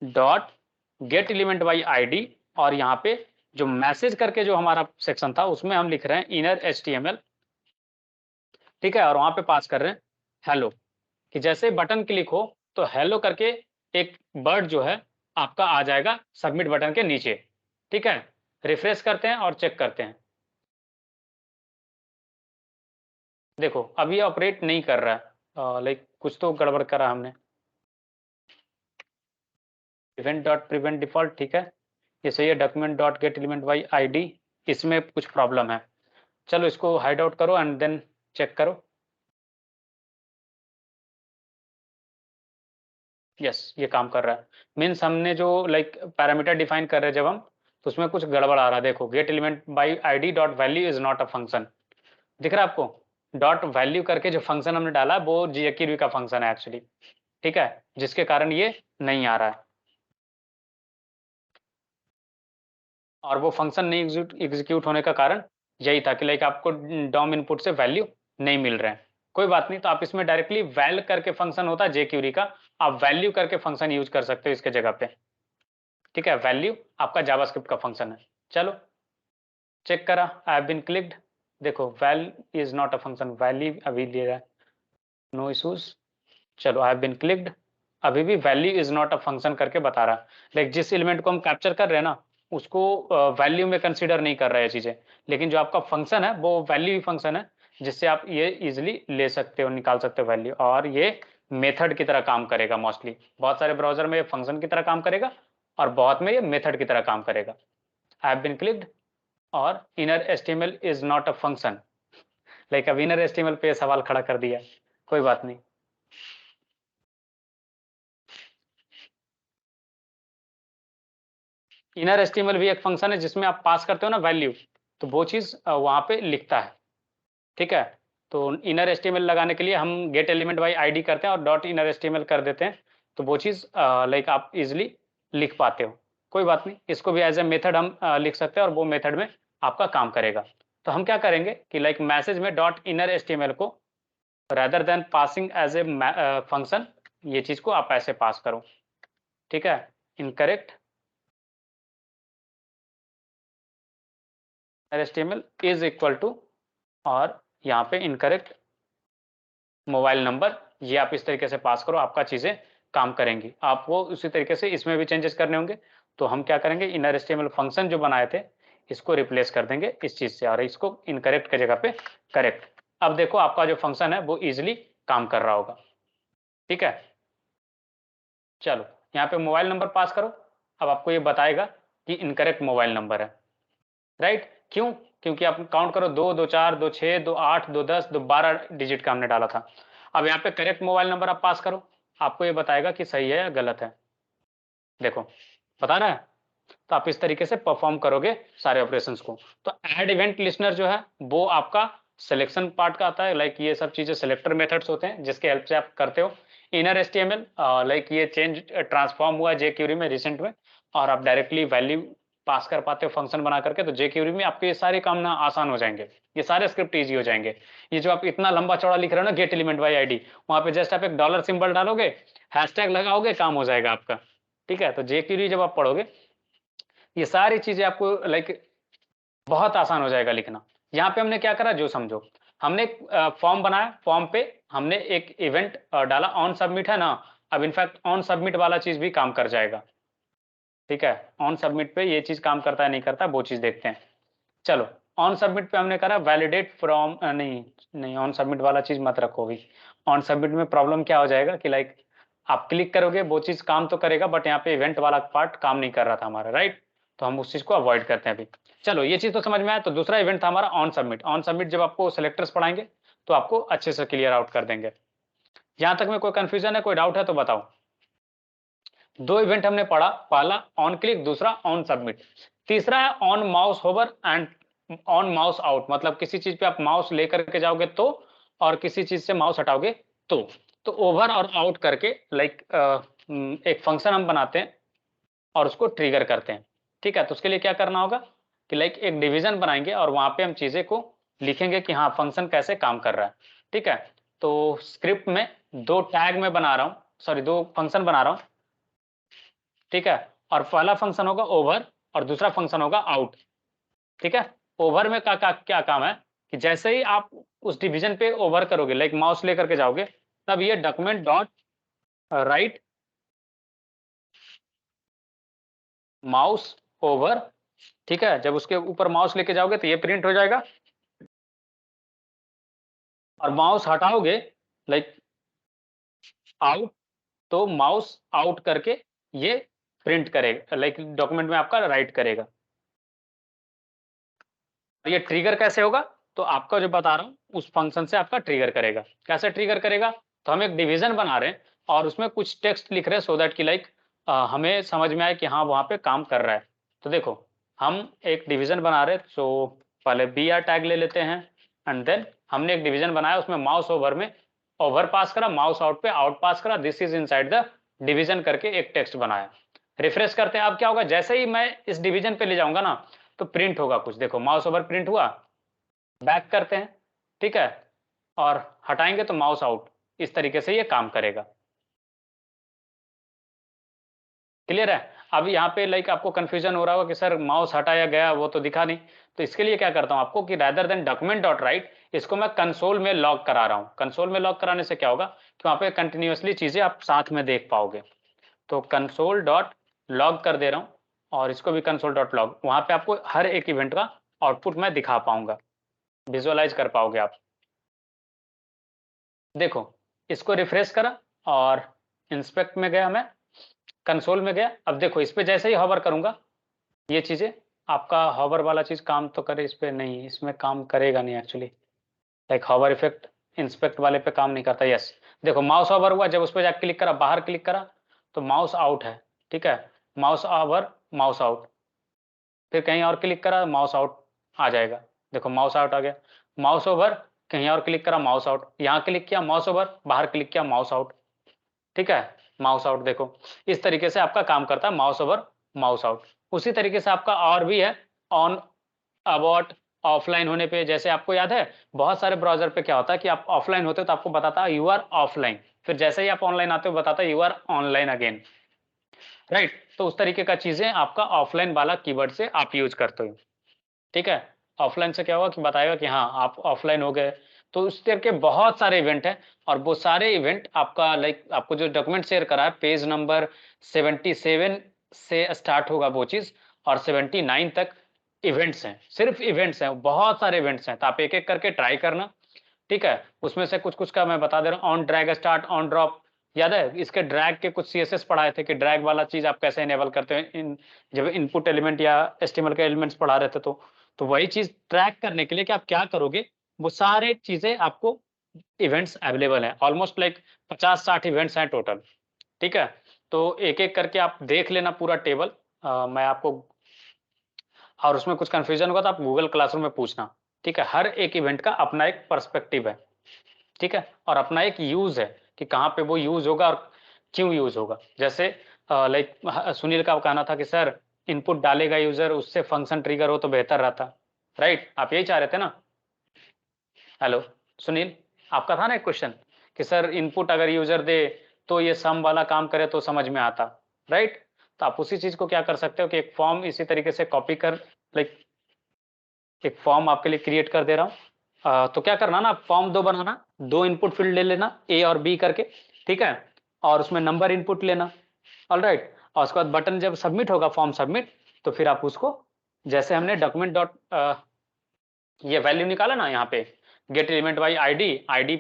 dot gate element by ID, और यहाँ पे जो मैसेज करके जो हमारा सेक्शन था उसमें हम लिख रहे हैं इनर HTML। ठीक है, और वहां पे पास कर रहे हैं हेलो, कि जैसे बटन क्लिक हो तो हेलो करके एक वर्ड जो है आपका आ जाएगा सबमिट बटन के नीचे। ठीक है, रिफ्रेश करते हैं और चेक करते हैं। देखो अब ये ऑपरेट नहीं कर रहा है, लाइक कुछ तो गड़बड़ करा हमने। इवेंट डॉट प्रिवेंट डिफॉल्ट, ठीक है ये सही है। Document dot gate element by ID, इसमें कुछ प्रॉब्लम है। चलो इसको हाइड आउट करो एंड देन चेक करो। यस ये काम कर रहा है। मीन्स हमने जो लाइक पैरामीटर डिफाइन कर रहे हैं जब हम, तो उसमें कुछ गड़बड़ आ रहा है। देखो gate element by ID dot value is not a function, दिख रहा है आपको? डॉट वैल्यू करके जो फंक्शन हमने डाला वो GQ का फंक्शन है एक्चुअली। ठीक है, जिसके कारण ये नहीं आ रहा है, और वो फंक्शन नहीं एग्जीक्यूट होने का कारण यही था कि लाइक आपको डॉम इनपुट से वैल्यू नहीं मिल रहे हैं। कोई बात नहीं, तो आप इसमें डायरेक्टली वैल करके फंक्शन होता है JQ का, आप वैल्यू करके फंक्शन यूज कर सकते हो इसके जगह पे। ठीक है, वैल्यू आपका जावास्क्रिप्ट का फंक्शन है। चलो चेक करा आई हैव बीन क्लिक्ड, देखो val is not a function, value अभी ले रहा है, नो इशूज। चलो आई हैव बीन क्लिक्ड, अभी भी value is not a function करके बता रहा है। लाइक जिस एलिमेंट को हम कैप्चर कर रहे हैं ना उसको वैल्यू में कंसीडर नहीं कर रहा है चीजें, लेकिन जो आपका फंक्शन है वो वैल्यू ही फंक्शन है, जिससे आप ये इजिली ले सकते हो, निकाल सकते हो वैल्यू, और ये मेथड की तरह काम करेगा। मोस्टली बहुत सारे ब्राउजर में ये फंक्शन की तरह काम करेगा और बहुत में ये मेथड की तरह काम करेगा। आई हैव बीन क्लिक्ड और inner HTML is not a function, like अब इनर HTML पे सवाल खड़ा कर दिया। कोई बात नहीं, इनर HTML भी एक फंक्शन है जिसमें आप पास करते हो ना वैल्यू, तो वो चीज वहां पे लिखता है। ठीक है, तो इनर HTML लगाने के लिए हम गेट एलिमेंट बाई आईडी करते हैं और डॉट इनर HTML कर देते हैं, तो वो चीज लाइक आप इजिली लिख पाते हो। कोई बात नहीं, इसको भी एज ए मेथड हम लिख सकते हैं और वो मेथड में आपका काम करेगा। तो हम क्या करेंगे कि लाइक मैसेज में डॉट इनर HTML को rather than passing as a function, ये चीज को आप ऐसे पास करो। ठीक है, incorrect HTML is equal to, और यहाँ पे इनकरेक्ट मोबाइल नंबर, ये आप इस तरीके से पास करो, आपका चीजें काम करेंगी। आप वो उसी तरीके से इसमें भी चेंजेस करने होंगे, तो हम क्या करेंगे इनर HTML फंक्शन जो बनाए थे इसको रिप्लेस कर देंगे इस चीज से, और इसको इनकरेक्ट की जगह पे करेक्ट। अब देखो आपका जो फंक्शन है वो इजिली काम कर रहा होगा। ठीक है, चलो यहाँ पे मोबाइल नंबर पास करो, अब आपको ये बताएगा कि इनकरेक्ट मोबाइल नंबर है, राइट? क्यों? क्योंकि आप काउंट करो 2 2 4 2 6 2 8 2 10 2 12 डिजिट का हमने डाला था। अब यहाँ पे करेक्ट मोबाइल नंबर आप पास करो, आपको ये बताएगा कि सही है या गलत है। देखो बता रहा है। तो आप इस तरीके से परफॉर्म करोगे सारे ऑपरेशंस को। तो ऐड इवेंट लिस्नर जो है वो आपका सिलेक्शन पार्ट का आता है, लाइक ये सब चीजें सिलेक्टर मेथड्स होते हैं जिसके हेल्प से आप करते हो। इनर एचटीएमएल, लाइक ये चेंज ट्रांसफॉर्म हुआ जेक्यूरी में रिसेंट में, और आप डायरेक्टली वैल्यू पास कर पाते हो फंक्शन बना करके, तो जेक्यूरी में आपके ये सारे काम ना आसान हो जाएंगे, ये सारे स्क्रिप्ट ईजी हो जाएंगे। ये जो आप इतना लंबा चौड़ा लिख रहे हो ना गेट एलिमेंट बाई आईडी, वहां पे जस्ट आप एक डॉलर सिंबल डालोगे, हैशटैग लगाओगे, काम हो जाएगा आपका। ठीक है, तो जेक्यूरी जब आप पढ़ोगे ये सारी चीजें आपको लाइक बहुत आसान हो जाएगा लिखना। यहाँ पे हमने क्या करा जो समझो, हमने एक फॉर्म बनाया, फॉर्म पे हमने एक इवेंट डाला, ऑन सबमिट है ना। अब इनफैक्ट ऑन सबमिट वाला चीज भी काम कर जाएगा। ठीक है, ऑन सबमिट पे ये चीज काम करता है नहीं करता वो चीज देखते हैं। चलो ऑन सबमिट पे हमने करा वैलिडेट फ्रॉम, नहीं नहीं ऑन सबमिट वाला चीज मत रखो भी। ऑन सबमिट में प्रॉब्लम क्या हो जाएगा कि लाइक आप क्लिक करोगे वो चीज काम तो करेगा, बट यहाँ पे इवेंट वाला पार्ट काम नहीं कर रहा था हमारा, राइट। तो हम उस चीज को अवॉइड करते हैं अभी। चलो ये चीज तो समझ में आया। तो दूसरा इवेंट था हमारा ऑन सबमिट। ऑन सबमिट जब आपको सिलेक्टर्स पढ़ाएंगे तो आपको अच्छे से क्लियर आउट कर देंगे। यहाँ तक में कोई कंफ्यूजन है, कोई डाउट है तो बताओ। दो इवेंट हमने पढ़ा, पहला ऑन क्लिक, दूसरा ऑन सबमिट। तीसरा है on mouse hover and on mouse out, मतलब किसी चीज पे आप माउस लेकर के जाओगे तो, और किसी चीज से माउस हटाओगे तो ओवर और आउट करके लाइक एक फंक्शन हम बनाते हैं और उसको ट्रिगर करते हैं। ठीक है, तो उसके लिए क्या करना होगा कि लाइक एक डिवीजन बनाएंगे और वहां पे हम चीजें को लिखेंगे कि हाँ फंक्शन कैसे काम कर रहा है। ठीक है, तो स्क्रिप्ट में दो टैग में बना रहा हूँ, सॉरी दो फंक्शन बना रहा हूँ। ठीक है, और पहला फंक्शन होगा ओवर और दूसरा फंक्शन होगा आउट। ठीक है, ओवर में क्या काम है कि जैसे ही आप उस डिवीजन पे ओवर करोगे, लाइक माउस लेकर के जाओगे, तब ये document dot right mouse over. ठीक है, जब उसके ऊपर माउस लेके जाओगे तो ये प्रिंट हो जाएगा, और माउस हटाओगे लाइक आउट, तो माउस आउट करके ये प्रिंट करेगा, लाइक डॉक्यूमेंट में आपका राइट करेगा। ये ट्रिगर कैसे होगा, तो आपका जो बता रहा हूं उस फंक्शन से आपका ट्रिगर करेगा। कैसे ट्रिगर करेगा, तो हम एक डिवीजन बना रहे हैं और उसमें कुछ टेक्स्ट लिख रहे हैं सो दैट कि लाइक हमें समझ में आए कि हाँ वहां पे काम कर रहा है। तो देखो हम एक डिवीजन बना रहे हैं, तो पहले बी आर टैग ले लेते हैं, एंड देन हमने एक डिवीजन बनाया, उसमें माउस ओवर में ओवर पास करा, माउस आउट पे आउट पास करा, this is inside the division करके एक टेक्स्ट बनाया। रिफ्रेश करते हैं, अब क्या होगा, जैसे ही मैं इस डिवीजन पे ले जाऊंगा ना तो प्रिंट होगा कुछ। देखो माउस ओवर प्रिंट हुआ, बैक करते हैं। ठीक है, और हटाएंगे तो माउस आउट, इस तरीके से ये काम करेगा। क्लियर है। अब यहाँ पे लाइक आपको कंफ्यूजन हो रहा होगा कि सर माउस हटाया गया वो तो दिखा नहीं। तो इसके लिए क्या करता हूँ आपको कि rather than document dot right, इसको मैं कंसोल में लॉग करा रहा हूँ। कंसोल में लॉग कराने से क्या होगा कि वहां पे कंटिन्यूअसली चीजें आप साथ में देख पाओगे। तो कंसोल डॉट लॉग कर दे रहा हूँ, और इसको भी कंसोल डॉट लॉग, वहां पे आपको हर एक इवेंट का आउटपुट मैं दिखा पाऊंगा, विजुअलाइज कर पाओगे आप। देखो इसको रिफ्रेश करा और इंस्पेक्ट में गया, मैं कंसोल में गया। अब देखो इस पे जैसे ही हॉवर करूंगा ये चीजें, आपका हॉवर वाला चीज काम तो करे, इस पे नहीं, इसमें काम करेगा नहीं actually, like hover effect inspect वाले पे काम नहीं करता। यस, देखो माउस हॉवर हुआ, जब उस पर जाकर क्लिक करा, बाहर क्लिक करा तो माउस आउट है। ठीक है, माउस ओवर माउस आउट, फिर कहीं और क्लिक करा माउस आउट आ जाएगा। देखो माउस आउट आ गया, माउस ओवर, कहीं और क्लिक करा माउस आउट, यहाँ क्लिक किया माउस ओवर, बाहर क्लिक किया माउस आउट। ठीक है, माउस आउट। देखो इस तरीके से आपका काम करता है माउस ओवर माउस आउट। उसी तरीके से आपका और भी है ऑन अबाउट ऑफलाइन होने पे। जैसे आपको याद है बहुत सारे ब्राउजर पे क्या होता है कि आप ऑफलाइन होते हो तो आपको बताता है यू आर ऑफलाइन, फिर जैसे ही आप ऑनलाइन आते हो बताता है you are online again, right. तो उस तरीके का चीजें आपका ऑफलाइन वाला कीवर्ड से आप यूज करते हो। ठीक है, ऑफलाइन से क्या होगा कि बताएगा कि हाँ आप ऑफलाइन हो गए। तो उस तरह के बहुत सारे इवेंट हैं, और वो सारे इवेंट आपका लाइक आपको जो डॉक्यूमेंट शेयर करा है पेज नंबर 77 से स्टार्ट होगा वो चीज, और 79 तक इवेंट्स हैं, सिर्फ इवेंट्स हैं, बहुत सारे इवेंट्स हैं। तो आप एक एक करके ट्राई करना। ठीक है, उसमें से कुछ कुछ का मैं बता दे रहा हूँ। On drag start, on drop, याद है इसके ड्रैग के कुछ सीएसएस पढ़ाए थे कि ड्रैग वाला चीज आप कैसे इनेबल करते हैं जब इनपुट एलिमेंट या एचटीएमएल के एलिमेंट्स पढ़ा रहे थे। तो तो वही चीज ट्रैक करने के लिए कि आप क्या करोगे, वो सारे चीजें आपको इवेंट्स अवेलेबल हैं, ऑलमोस्ट लाइक 50-60 इवेंट्स हैं टोटल। ठीक है, तो एक एक करके आप देख लेना पूरा टेबल। मैं आपको, और उसमें कुछ कंफ्यूजन होगा तो आप गूगल क्लासरूम में पूछना। ठीक है, हर एक इवेंट का अपना एक पर्सपेक्टिव है। ठीक है, और अपना एक यूज है कि कहाँ पे वो यूज होगा और क्यों यूज होगा। जैसे लाइक सुनील का कहना था कि सर इनपुट डालेगा यूजर, उससे फंक्शन ट्रिगर हो तो बेहतर रहता। राइट, आप यही चाह रहे थे ना? हेलो सुनील, आपका था ना एक क्वेश्चन कि सर इनपुट अगर यूजर दे तो ये सम वाला काम करे तो समझ में आता। राइट, तो आप उसी चीज को क्या कर सकते हो कि एक फॉर्म इसी तरीके से कॉपी कर, लाइक एक फॉर्म आपके लिए क्रिएट कर दे रहा हूँ। तो क्या करना ना, फॉर्म 2 बनाना, 2 इनपुट फील्ड ले लेना ए और बी करके। ठीक है, और उसमें नंबर इनपुट लेना। ऑलराइट, और उसके बाद बटन जब सबमिट होगा, फॉर्म सबमिट, तो फिर आप उसको, जैसे हमने डॉक्यूमेंट डॉट ये वैल्यू निकाला ना, यहाँ पे gate element by ID, ID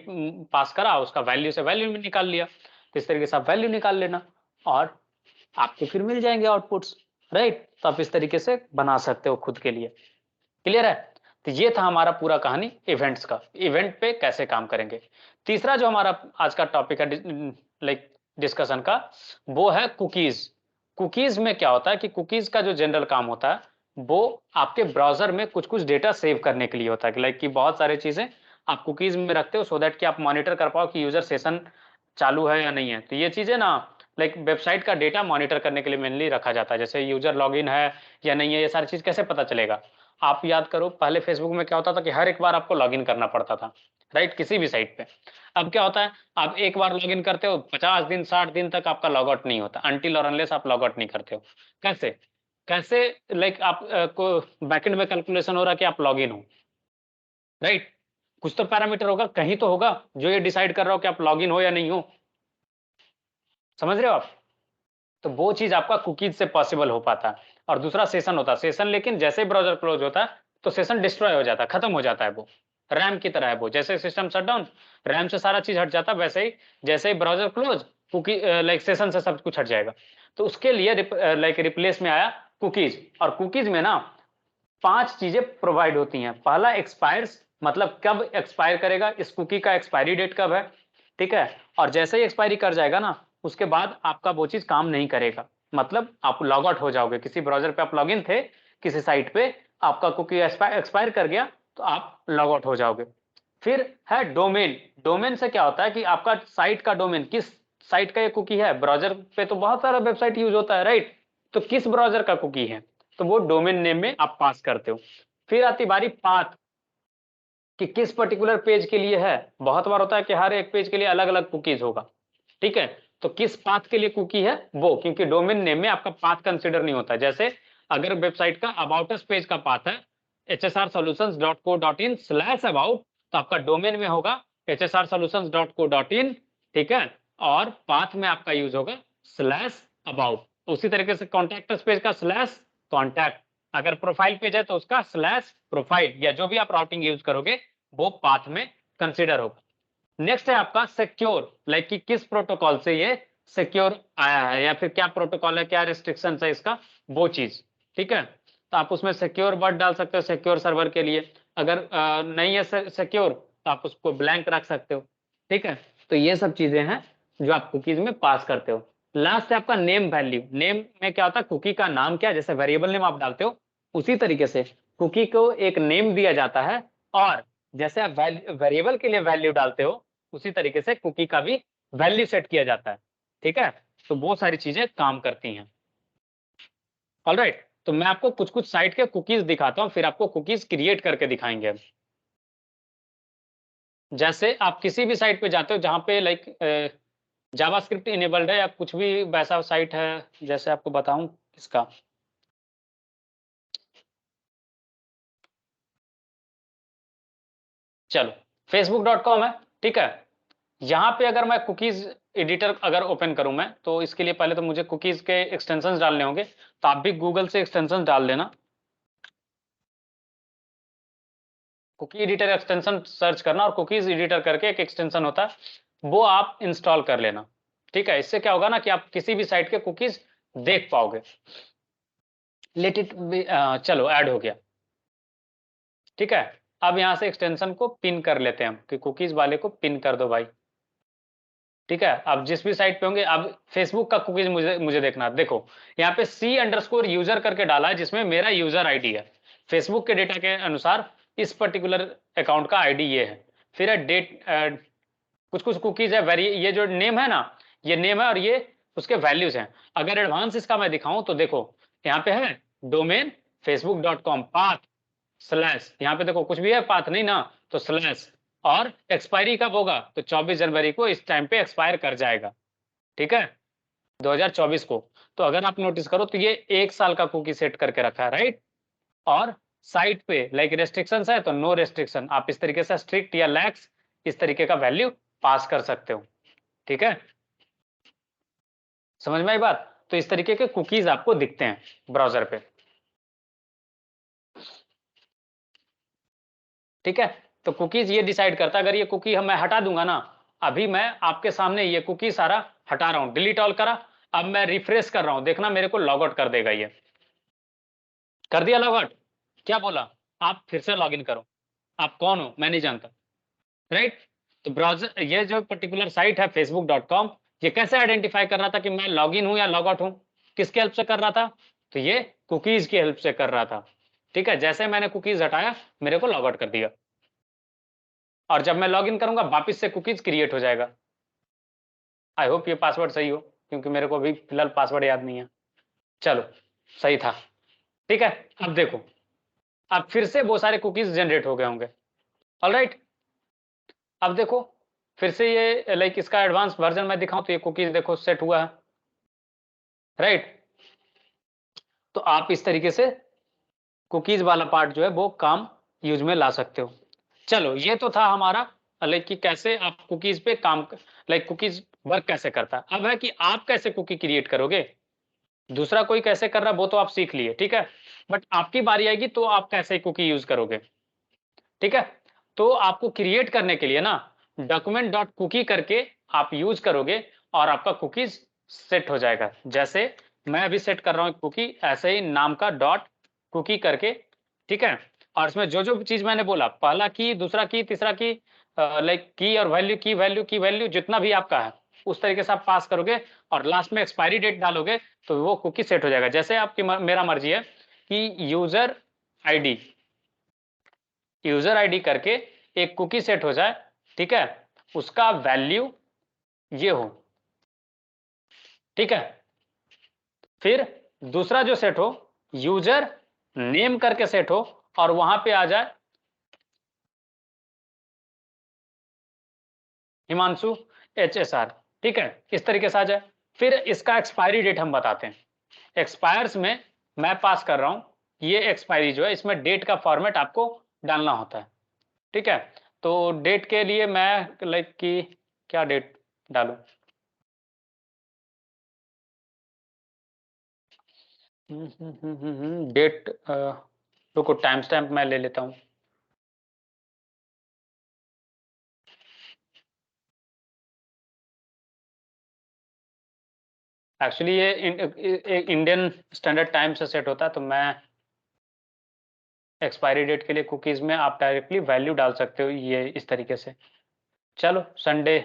पास करा, उसका वैल्यू से वैल्यू में निकाल लिया। तो इस तरीके से आप वैल्यू निकाल लेना और आपको फिर मिल जाएंगे आउटपुट्स। राइट, तो आप इस तरीके से बना सकते हो खुद के लिए। क्लियर है? तो ये था हमारा पूरा कहानी इवेंट्स का, इवेंट पे कैसे काम करेंगे। तीसरा जो हमारा आज का टॉपिक है लाइक डिस्कशन का, वो है कुकीज। कुकीज में क्या होता है कि कुकीज का जो जनरल काम होता है वो आपके ब्राउजर में कुछ कुछ डेटा सेव करने के लिए होता है कि लाइक कि बहुत सारी चीजें आप कुकीज में रखते हो सो दैट कि आप मॉनिटर कर पाओ कि यूजर सेशन चालू है या नहीं है। तो ये चीजें ना लाइक वेबसाइट का डेटा मॉनिटर करने के लिए मेनली रखा जाता है, जैसे यूजर लॉगिन है या नहीं है, ये सारी चीज कैसे पता चलेगा। आप याद करो पहले फेसबुक में क्या होता था कि हर एक बार आपको लॉगिन करना पड़ता था। राइट, किसी भी साइट पे। अब क्या होता है, आप एक बार लॉगिन करते हो, 50 दिन 60 दिन तक आपका लॉग आउट नहीं होता, अनटिल और अनलेस आप लॉग आउट नहीं करते हो। कैसे कैसे लाइक आप को बैकएंड में कैलकुलेशन हो रहा है कि आप लॉगिन हो। राइट, कुछ तो पैरामीटर होगा, कहीं तो होगा जो ये डिसाइड कर रहा हो कि आप लॉगिन हो या नहीं हो। समझ रहे हो आप? तो वो चीज आपका कुकीज से पॉसिबल हो पाता है। और दूसरा सेशन होता है, सेशन लेकिन जैसे ही ब्राउजर क्लोज होता है तो सेशन डिस्ट्रॉय हो जाता है, खत्म हो जाता है। वो रैम की तरह है, वो जैसे सिस्टम शटडाउन, रैम से सारा चीज हट जाता है, वैसे ही जैसे ही browser close, cookie like session से सब कुछ हट जाएगा। तो उसके लिए लाइक रिप्लेस में आया कुकीज। और कुकीज में ना 5 चीजें प्रोवाइड होती हैं। पहला एक्सपायर्स, मतलब कब एक्सपायर करेगा, इस कुकी का एक्सपायरी डेट कब है। ठीक है, और जैसे ही एक्सपायरी कर जाएगा ना उसके बाद आपका वो चीज काम नहीं करेगा, मतलब आप लॉग आउट हो जाओगे। किसी ब्राउजर पे आप लॉगिन थे किसी साइट पे, आपका कुकी एक्सपायर कर गया तो आप लॉग आउट हो जाओगे। फिर है डोमेन। डोमेन से क्या होता है कि आपका साइट का डोमेन, किस साइट का ये कुकी है। ब्राउजर पे तो बहुत सारा वेबसाइट यूज होता है, राइट, तो किस ब्राउजर का कुकी है, तो वो डोमेन नेम में आप पास करते हो। फिर आती बारी पाथ, कि किस पर्टिकुलर पेज के लिए है। बहुत बार होता है कि हर एक पेज के लिए अलग अलग कुकीज होगा। ठीक है, तो किस पाथ के लिए कुकी है वो, क्योंकि डोमेन नेम में आपका पाथ कंसिडर नहीं होता। जैसे अगर वेबसाइट का अबाउट अस पेज का पाथ है hsrsolutions.co.in/about, तो आपका डोमेन में होगा hsrsolutions.co.in। ठीक है, और पाथ में आपका यूज होगा /about। उसी तरीके से कॉन्टैक्ट अस पेज का /contact, अगर प्रोफाइल पेज है तो उसका /प्रोफाइल, या जो भी आप राउटिंग यूज करोगे वो पाथ में कंसिडर होगा। नेक्स्ट है आपका सिक्योर, लाइक कि किस प्रोटोकॉल से ये सिक्योर आया है, या फिर क्या प्रोटोकॉल है, क्या रिस्ट्रिक्शन है इसका, वो चीज। ठीक है, तो आप उसमें सिक्योर वर्ड डाल सकते हो सिक्योर सर्वर के लिए। अगर नहीं है सिक्योर तो आप उसको ब्लैंक रख सकते हो। ठीक है, तो ये सब चीजें हैं जो आप कुकीज में पास करते हो। लास्ट है आपका नेम वैल्यू। नेम में क्या होता है, कुकी का नाम क्या है, जैसे वेरिएबल नेम आप डालते हो उसी तरीके से कुकी को एक नेम दिया जाता है। और जैसे आप वेरिएबल के लिए वैल्यू डालते हो उसी तरीके से कुकी का भी वैल्यू सेट किया जाता है। ठीक है, तो वो सारी चीजें काम करती हैं। ऑलराइट, तो मैं आपको कुछ कुछ साइट के कुकीज दिखाता हूं, फिर आपको कुकीज क्रिएट करके दिखाएंगे। जैसे आप किसी भी साइट पे जाते हो जहां पे लाइक जावास्क्रिप्ट इनेबल्ड है या कुछ भी वैसा साइट है, जैसे आपको बताऊं इसका, चलो facebook.com है। ठीक है, यहाँ पे अगर मैं कुकीज एडिटर अगर ओपन करूं मैं, तो इसके लिए पहले तो मुझे कुकीज के एक्सटेंशंस डालने होंगे, तो आप भी गूगल से एक्सटेंशंस डाल लेना। कुकी एडिटर एक्सटेंशन सर्च करना और कुकीज एडिटर करके एक एक्सटेंशन होता है वो आप इंस्टॉल कर लेना। ठीक है, इससे क्या होगा ना कि आप किसी भी साइट के कुकीज देख पाओगे। लेट इट चलो ऐड हो गया। ठीक है, अब यहाँ से एक्सटेंशन को पिन कर लेते हैं हम कि कुकीज वाले को पिन कर दो भाई। ठीक है, अब जिस भी साइट पे होंगे, अब फेसबुक का कुकीज मुझे देखना, देखो यहाँ पे C_user करके डाला है जिसमें मेरा यूजर आईडी है। फेसबुक के डेटा के अनुसार इस पर्टिकुलर अकाउंट का आईडी ये है। फिर है डेट, कुछ कुछ कुकीज है, ये जो नेम है ना, ये नेम है और ये उसके वैल्यूज हैं। अगर एडवांस इसका मैं दिखाऊं तो देखो यहाँ पे है डोमेन facebook.com पाथ स्लैश, यहाँ पे देखो कुछ भी है, पाथ नहीं ना, तो स्लैश, और एक्सपायरी कब होगा तो 24 जनवरी को इस टाइम पे एक्सपायर कर जाएगा। ठीक है, 2024 को। तो अगर आप नोटिस करो तो ये 1 साल का कुकी सेट करके रखा है, राइट। और साइट पे लाइक रेस्ट्रिक्शंस है तो नो रेस्ट्रिक्शन, आप इस तरीके से स्ट्रिक्ट या लैक्स इस तरीके का वैल्यू पास कर सकते हो। ठीक है, समझ में आई बात। तो इस तरीके के कुकीज आपको दिखते हैं ब्राउजर पे। ठीक है, तो कुकीज ये डिसाइड करता है, अगर ये कुकी हम मैं हटा दूंगा ना, अभी मैं आपके सामने ये कुकी सारा हटा रहा हूं, डिलीट ऑल करा, अब मैं रिफ्रेश कर रहा हूं, देखना मेरे को लॉग आउट कर देगा। ये कर दिया लॉग आउट, क्या बोला, आप फिर से लॉग इन करो, आप कौन हो मैं नहीं जानता, राइट। तो ब्राउजर, ये जो पर्टिकुलर साइट है facebook.com, ये कैसे आइडेंटिफाई कर रहा था कि मैं लॉग इन हूं या लॉग आउट हूं, किसके हेल्प से कर रहा था, तो ये कुकीज की हेल्प से कर रहा था। ठीक है, जैसे मैंने कुकीज हटाया मेरे को लॉग आउट कर दिया, और जब मैं लॉग इन करूंगा वापस से कुकीज क्रिएट हो जाएगा। आई होप ये पासवर्ड सही हो, क्योंकि मेरे को अभी फिलहाल पासवर्ड याद नहीं है। चलो, सही था। ठीक है, अब देखो, अब फिर से बहुत सारे कुकीज जनरेट हो गए होंगे। ऑलराइट, अब देखो फिर से ये लाइक इसका एडवांस वर्जन मैं दिखाऊं तो ये कुकीज देखो सेट हुआ है, राइट। तो आप इस तरीके से कुकीज वाला पार्ट जो है वो काम यूज में ला सकते हो। चलो, ये तो था हमारा लाइक कि कैसे आप कुकीज पे काम, लाइक कुकीज वर्क कैसे करता है। अब है कि आप कैसे कुकी क्रिएट करोगे, दूसरा कोई कैसे कर रहा है वो तो आप सीख लिए, ठीक है, बट आपकी बारी आएगी तो आप कैसे कुकी यूज करोगे। ठीक है, तो आपको क्रिएट करने के लिए ना document.cookie करके आप यूज करोगे और आपका कुकीज सेट हो जाएगा। जैसे मैं अभी सेट कर रहा हूं कुकी, ऐसे ही नाम का डॉट कुकी करके। ठीक है, और इसमें जो जो चीज मैंने बोला, पहला की, दूसरा की, तीसरा की, लाइक की और वैल्यू की, वैल्यू की, वैल्यू जितना भी आपका है उस तरीके से आप पास करोगे और लास्ट में एक्सपायरी डेट डालोगे तो वो कुकी सेट हो जाएगा। जैसे आपकी मेरा मर्जी है कि यूजर आईडी करके एक कुकी सेट हो जाए, ठीक है, उसका वैल्यू ये हो। ठीक है, फिर दूसरा जो सेट हो यूजर नेम करके सेट हो और वहां पे आ जाए हिमांशु HSR। ठीक है, इस तरीके से आ जाए। फिर इसका एक्सपायरी डेट हम बताते हैं। एक्सपायर्स में मैं पास कर रहा हूं ये एक्सपायरी जो है, इसमें डेट का फॉर्मेट आपको डालना होता है। ठीक है, तो डेट के लिए मैं लाइक कि क्या डेट डालूं, डेट, रुको टाइम स्टैम्प मैं ले लेता हूं। एक्चुअली ये इंडियन स्टैंडर्ड टाइम से सेट होता है, तो मैं एक्सपायरी डेट के लिए कुकीज में आप डायरेक्टली वैल्यू डाल सकते हो ये इस तरीके से। चलो संडे,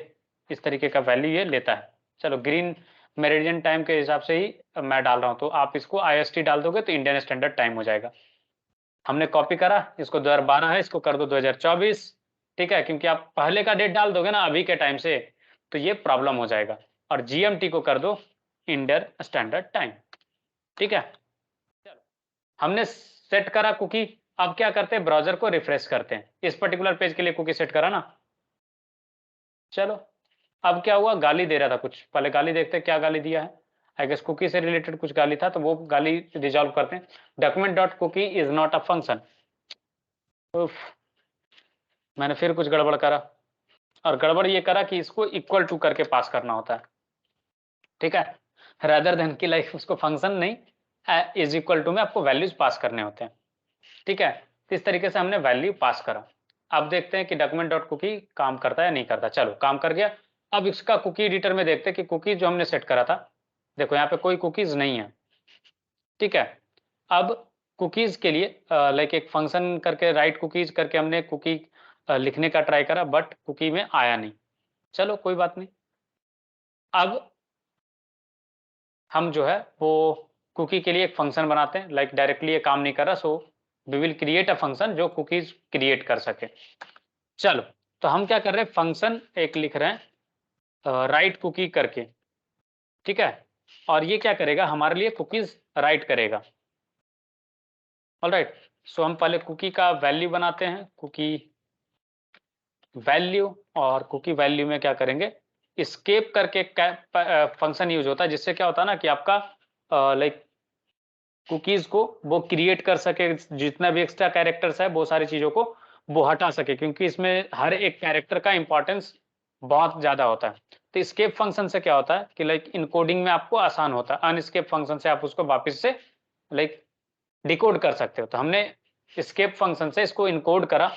इस तरीके का वैल्यू ये लेता है। चलो ग्रीन मेरिडियन टाइम के हिसाब से ही मैं डाल रहा हूं, तो आप इसको IST डाल दोगे तो इंडियन स्टैंडर्ड टाइम हो जाएगा। हमने कॉपी करा, इसको 2012 है, इसको कर दो 2024। ठीक है, क्योंकि आप पहले का डेट डाल दोगे ना अभी के टाइम से तो ये प्रॉब्लम हो जाएगा। और GMT को कर दो इंडियन स्टैंडर्ड टाइम। ठीक है, चलो हमने सेट करा कुकी। अब क्या करते हैं, ब्राउजर को रिफ्रेश करते हैं। इस पर्टिकुलर पेज के लिए कुकी सेट करा ना। चलो, अब क्या हुआ, गाली दे रहा था कुछ, पहले गाली देखते हैं क्या गाली दिया है। आई गेस कुकी से रिलेटेड कुछ गाली था, तो वो गाली रिजॉल्व करते हैं। document.cookie is not a function. मैंने फिर कुछ गड़बड़ करा, और गड़बड़ ये करा कि इसको इक्वल टू करके पास करना होता है। ठीक है, रादर देन की लाइक उसको फंक्शन नहीं, इज इक्वल टू में आपको वैल्यूज पास करने होते हैं। ठीक है, तो इस तरीके से हमने वैल्यू पास करा। अब देखते हैं कि document.cookie काम करता है या नहीं करता। चलो काम कर गया। अब इसका कुकी एडिटर में देखते हैं कि कुकी जो हमने सेट करा था, देखो यहाँ पे कोई कुकीज नहीं है। ठीक है, अब कुकीज के लिए लाइक एक फंक्शन करके राइट कुकीज करके हमने कुकी लिखने का ट्राई करा, बट कुकी में आया नहीं। चलो कोई बात नहीं। अब हम जो है वो कुकी के लिए एक फंक्शन बनाते हैं। लाइक डायरेक्टली ये काम नहीं कर रहा, so we will create a function जो कुकीज क्रिएट कर सके। चलो, तो हम क्या कर रहे हैं, फंक्शन एक लिख रहे हैं राइट कुकी करके, ठीक है। और ये क्या करेगा, हमारे लिए कुकीज राइट करेगा। ऑलराइट, सो हम पहले कुकी का वैल्यू बनाते हैं, कुकी वैल्यू। और कुकी वैल्यू में क्या करेंगे, एस्केप करके फंक्शन यूज होता है, जिससे क्या होता है ना कि आपका लाइक कुकीज को वो क्रिएट कर सके, जितना भी एक्स्ट्रा कैरेक्टर्स है वो सारी चीजों को वो हटा सके, क्योंकि इसमें हर एक कैरेक्टर का इंपॉर्टेंस बहुत ज्यादा होता है। तो एस्केप फंक्शन से क्या होता है कि लाइक इनकोडिंग में आपको आसान होता है, अनएस्केप फंक्शन से आप उसको वापस से लाइक डिकोड कर सकते हो। तो हमने एस्केप फंक्शन से इसको इनकोड करा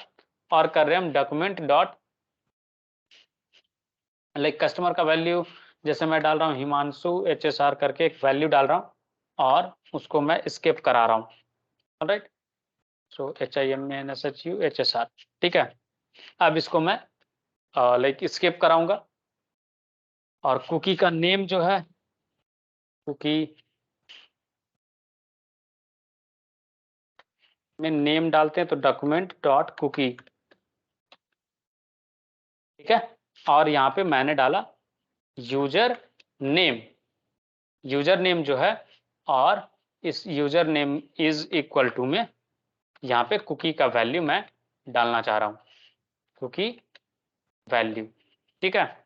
और कर रहे हैं हम डॉक्यूमेंट डॉट लाइक कस्टमर का वैल्यू, जैसे मैं डाल रहा हूँ हिमांशु HSR करके एक वैल्यू डाल रहा हूँ और उसको मैं एस्केप करा रहा हूँ। ऑलराइट, सो HIMANSHU HSR, ठीक है। अब इसको मैं लाइक एस्केप कराऊंगा और कुकी का नेम जो है, कुकी में नेम डालते हैं तो डॉक्यूमेंट डॉट कुकी, ठीक है। और यहाँ पे मैंने डाला यूजर नेम, यूजर नेम जो है, और इस user name is equal to में यहाँ पे कुकी का वैल्यू मैं डालना चाह रहा हूँ, कुकी वैल्यू, ठीक है।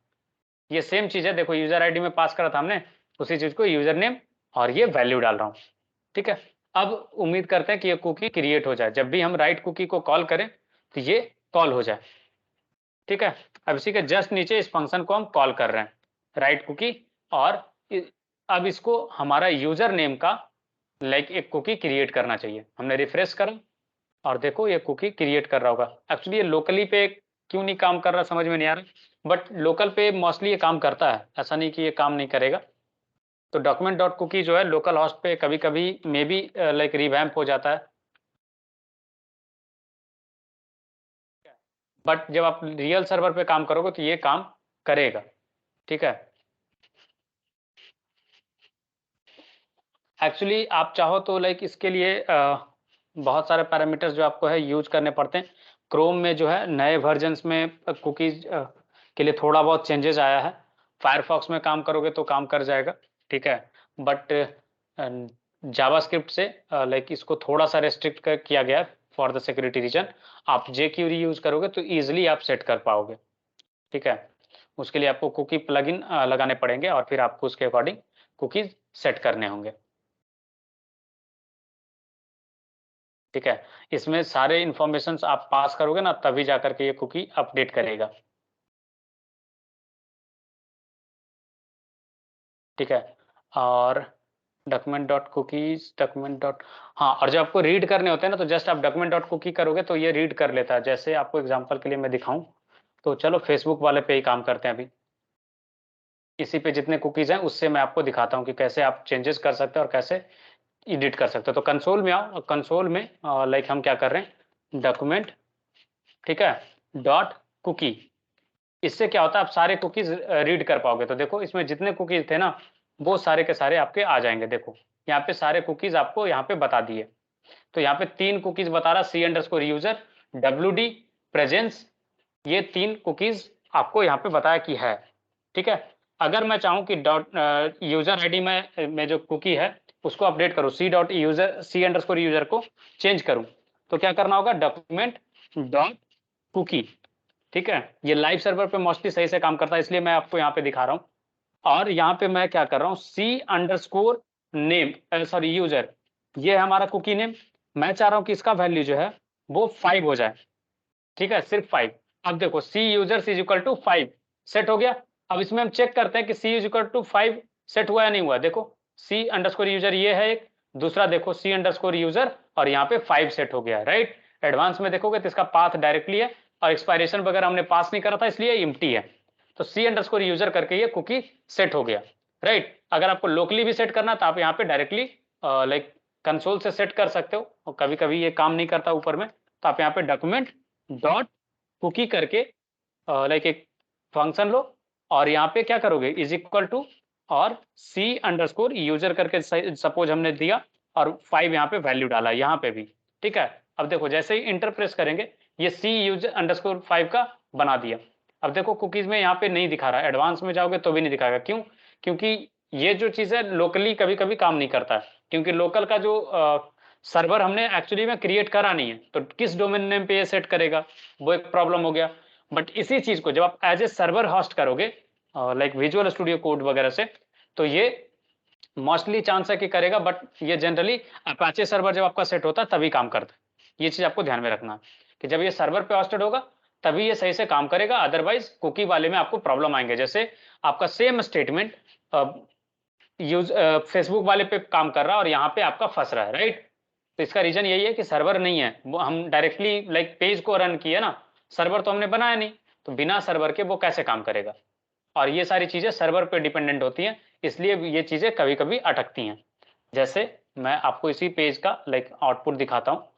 ये सेम चीज है, देखो यूजर आईडी में पास करा था हमने, उसी चीज को यूजर नेम और ये वैल्यू डाल रहा हूँ, ठीक है। अब उम्मीद करते हैं कि ये कुकी क्रिएट हो जाए, जब भी हम राइट कुकी को कॉल करें तो ये कॉल हो जाए, ठीक है। अब इसी के जस्ट नीचे इस फंक्शन को हम कॉल कर रहे हैं राइट कुकी, और अब इसको हमारा यूजर नेम का लाइक एक कुकी क्रिएट करना चाहिए। हमने रिफ्रेश करा और देखो ये कुकी क्रिएट कर रहा होगा। एक्चुअली ये लोकली पे क्यों नहीं काम कर रहा समझ में नहीं आ रहा, बट लोकल पे मोस्टली ये काम करता है, ऐसा नहीं कि ये काम नहीं करेगा। तो डॉक्यूमेंट डॉट कुकी जो है लोकल होस्ट पे कभी कभी मे बी लाइक रिवैम्प हो जाता है, बट जब आप रियल सर्वर पे काम करोगे तो ये काम करेगा, ठीक है। एक्चुअली आप चाहो तो लाइक इसके लिए बहुत सारे पैरामीटर्स जो आपको है यूज करने पड़ते हैं। क्रोम में जो है नए वर्जन्स में कुकीज के लिए थोड़ा बहुत चेंजेस आया है। फायरफॉक्स में काम करोगे तो काम कर जाएगा, ठीक है। बट जावास्क्रिप्ट से लाइक इसको थोड़ा सा रेस्ट्रिक्ट किया गया है फॉर द सिक्योरिटी रीजन। आप jQuery यूज करोगे तो ईजिली आप सेट कर पाओगे, ठीक है। उसके लिए आपको कुकी प्लगइन लगाने पड़ेंगे और फिर आपको उसके अकॉर्डिंग कुकीज सेट करने होंगे, ठीक है। इसमें सारे इंफॉर्मेशन आप पास करोगे ना तभी जाकर के ये कुकी अपडेट करेगा, ठीक है। और document dot cookies document dot, हाँ, और जब आपको रीड करने होते हैं ना तो जस्ट आप डॉक्यूमेंट डॉट कुकी करोगे तो ये रीड कर लेता है। जैसे आपको एग्जांपल के लिए मैं दिखाऊं तो चलो फेसबुक वाले पे ही काम करते हैं अभी। इसी पे जितने कुकीज हैं उससे मैं आपको दिखाता हूँ कि कैसे आप चेंजेस कर सकते हैं और कैसे एडिट कर सकते हो। तो कंसोल में आओ, कंसोल में लाइक हम क्या कर रहे हैं, डॉक्यूमेंट, ठीक है, डॉट कुकी। इससे क्या होता है आप सारे कुकीज रीड कर पाओगे। तो देखो इसमें जितने कुकीज थे ना वो सारे के सारे आपके आ जाएंगे। देखो यहाँ पे सारे कुकीज आपको यहाँ पे बता दिए। तो यहाँ पे 3 कुकीज बता रहा, C_user, WD, प्रेजेंस, ये 3 कुकीज आपको यहाँ पे बताया कि है, ठीक है। अगर मैं चाहूँ कि डॉट यूजर आईडी में जो कुकी है उसको अपडेट करूँ, C_user को चेंज करूँ, तो क्या करना होगा, डॉक्यूमेंट डॉट कुकी, ठीक है। ये लाइव सर्वर पे मोस्टली सही से काम करता है, इसलिए मैं आपको यहाँ पे दिखा रहा हूँ। और यहाँ पे मैं क्या कर रहा हूँ, C_name सॉरी यूजर, ये है हमारा कुकी नेम। मैं चाह रहा हूँ कि इसका वैल्यू जो है वो 5 हो जाए, ठीक है, सिर्फ 5। अब देखो C_user is equal to 5 set हो गया। अब इसमें हम चेक करते हैं कि C is equal to 5 set हुआ या नहीं हुआ। देखो C_user ये है एक, दूसरा देखो C_user और यहाँ पे 5 सेट हो गया, राइट। एडवांस में देखोगे तो इसका पाथ डायरेक्टली है और एक्सपायरेशन वगैरह हमने पास नहीं करा था इसलिए एम्प्टी है। तो C_user करके ये कुकी सेट हो गया, राइट। अगर आपको लोकली भी सेट करना तो आप यहाँ पे डायरेक्टली लाइक कंसोल से सेट कर सकते हो, और कभी कभी ये काम नहीं करता ऊपर में, तो आप यहाँ पे डॉक्यूमेंट डॉट कुकी करके लाइक एक फंक्शन लो, और यहाँ पे क्या करोगे, इज इक्वल टू और सी अंडरस्कोर यूजर करके सपोज हमने दिया, और 5 यहाँ पे वैल्यू डाला यहाँ पे भी, ठीक है। अब देखो जैसे ही इंटर प्रेस करेंगे, ये सी यूजर अंडरस्कोर 5 का बना दिया। अब देखो कुकीज में यहाँ पे नहीं दिखा रहा, एडवांस में जाओगे तो भी नहीं दिखाएगा, क्यों? क्योंकि ये जो चीज है लोकली कभी कभी काम नहीं करता है, क्योंकि लोकल का जो सर्वर हमने एक्चुअली में क्रिएट करा नहीं है, तो किस डोमेन नेम पे ये सेट करेगा, वो एक प्रॉब्लम हो गया। बट इसी चीज को जब आप एज ए सर्वर होस्ट करोगे लाइक विजुअल स्टूडियो कोड वगैरह से, तो ये मोस्टली चांस है कि करेगा, बट ये जनरली अपाचे सर्वर जब आपका सेट होता है तभी काम करता है। ये चीज आपको ध्यान में रखना कि जब ये सर्वर पे होस्टेड होगा तभी ये सही से काम करेगा, अदरवाइज कुकी वाले में आपको प्रॉब्लम आएंगे। जैसे आपका सेम स्टेटमेंट यूज फेसबुक वाले पे काम कर रहा है और यहाँ पे आपका फंस रहा है, राइट? तो इसका रीजन यही है कि सर्वर नहीं है, वो हम डायरेक्टली लाइक पेज को रन किया ना, सर्वर तो हमने बनाया नहीं, तो बिना सर्वर के वो कैसे काम करेगा। और ये सारी चीजें सर्वर पे डिपेंडेंट होती हैं, इसलिए ये चीजें कभी कभी अटकती हैं। जैसे मैं आपको इसी पेज का लाइक आउटपुट दिखाता हूँ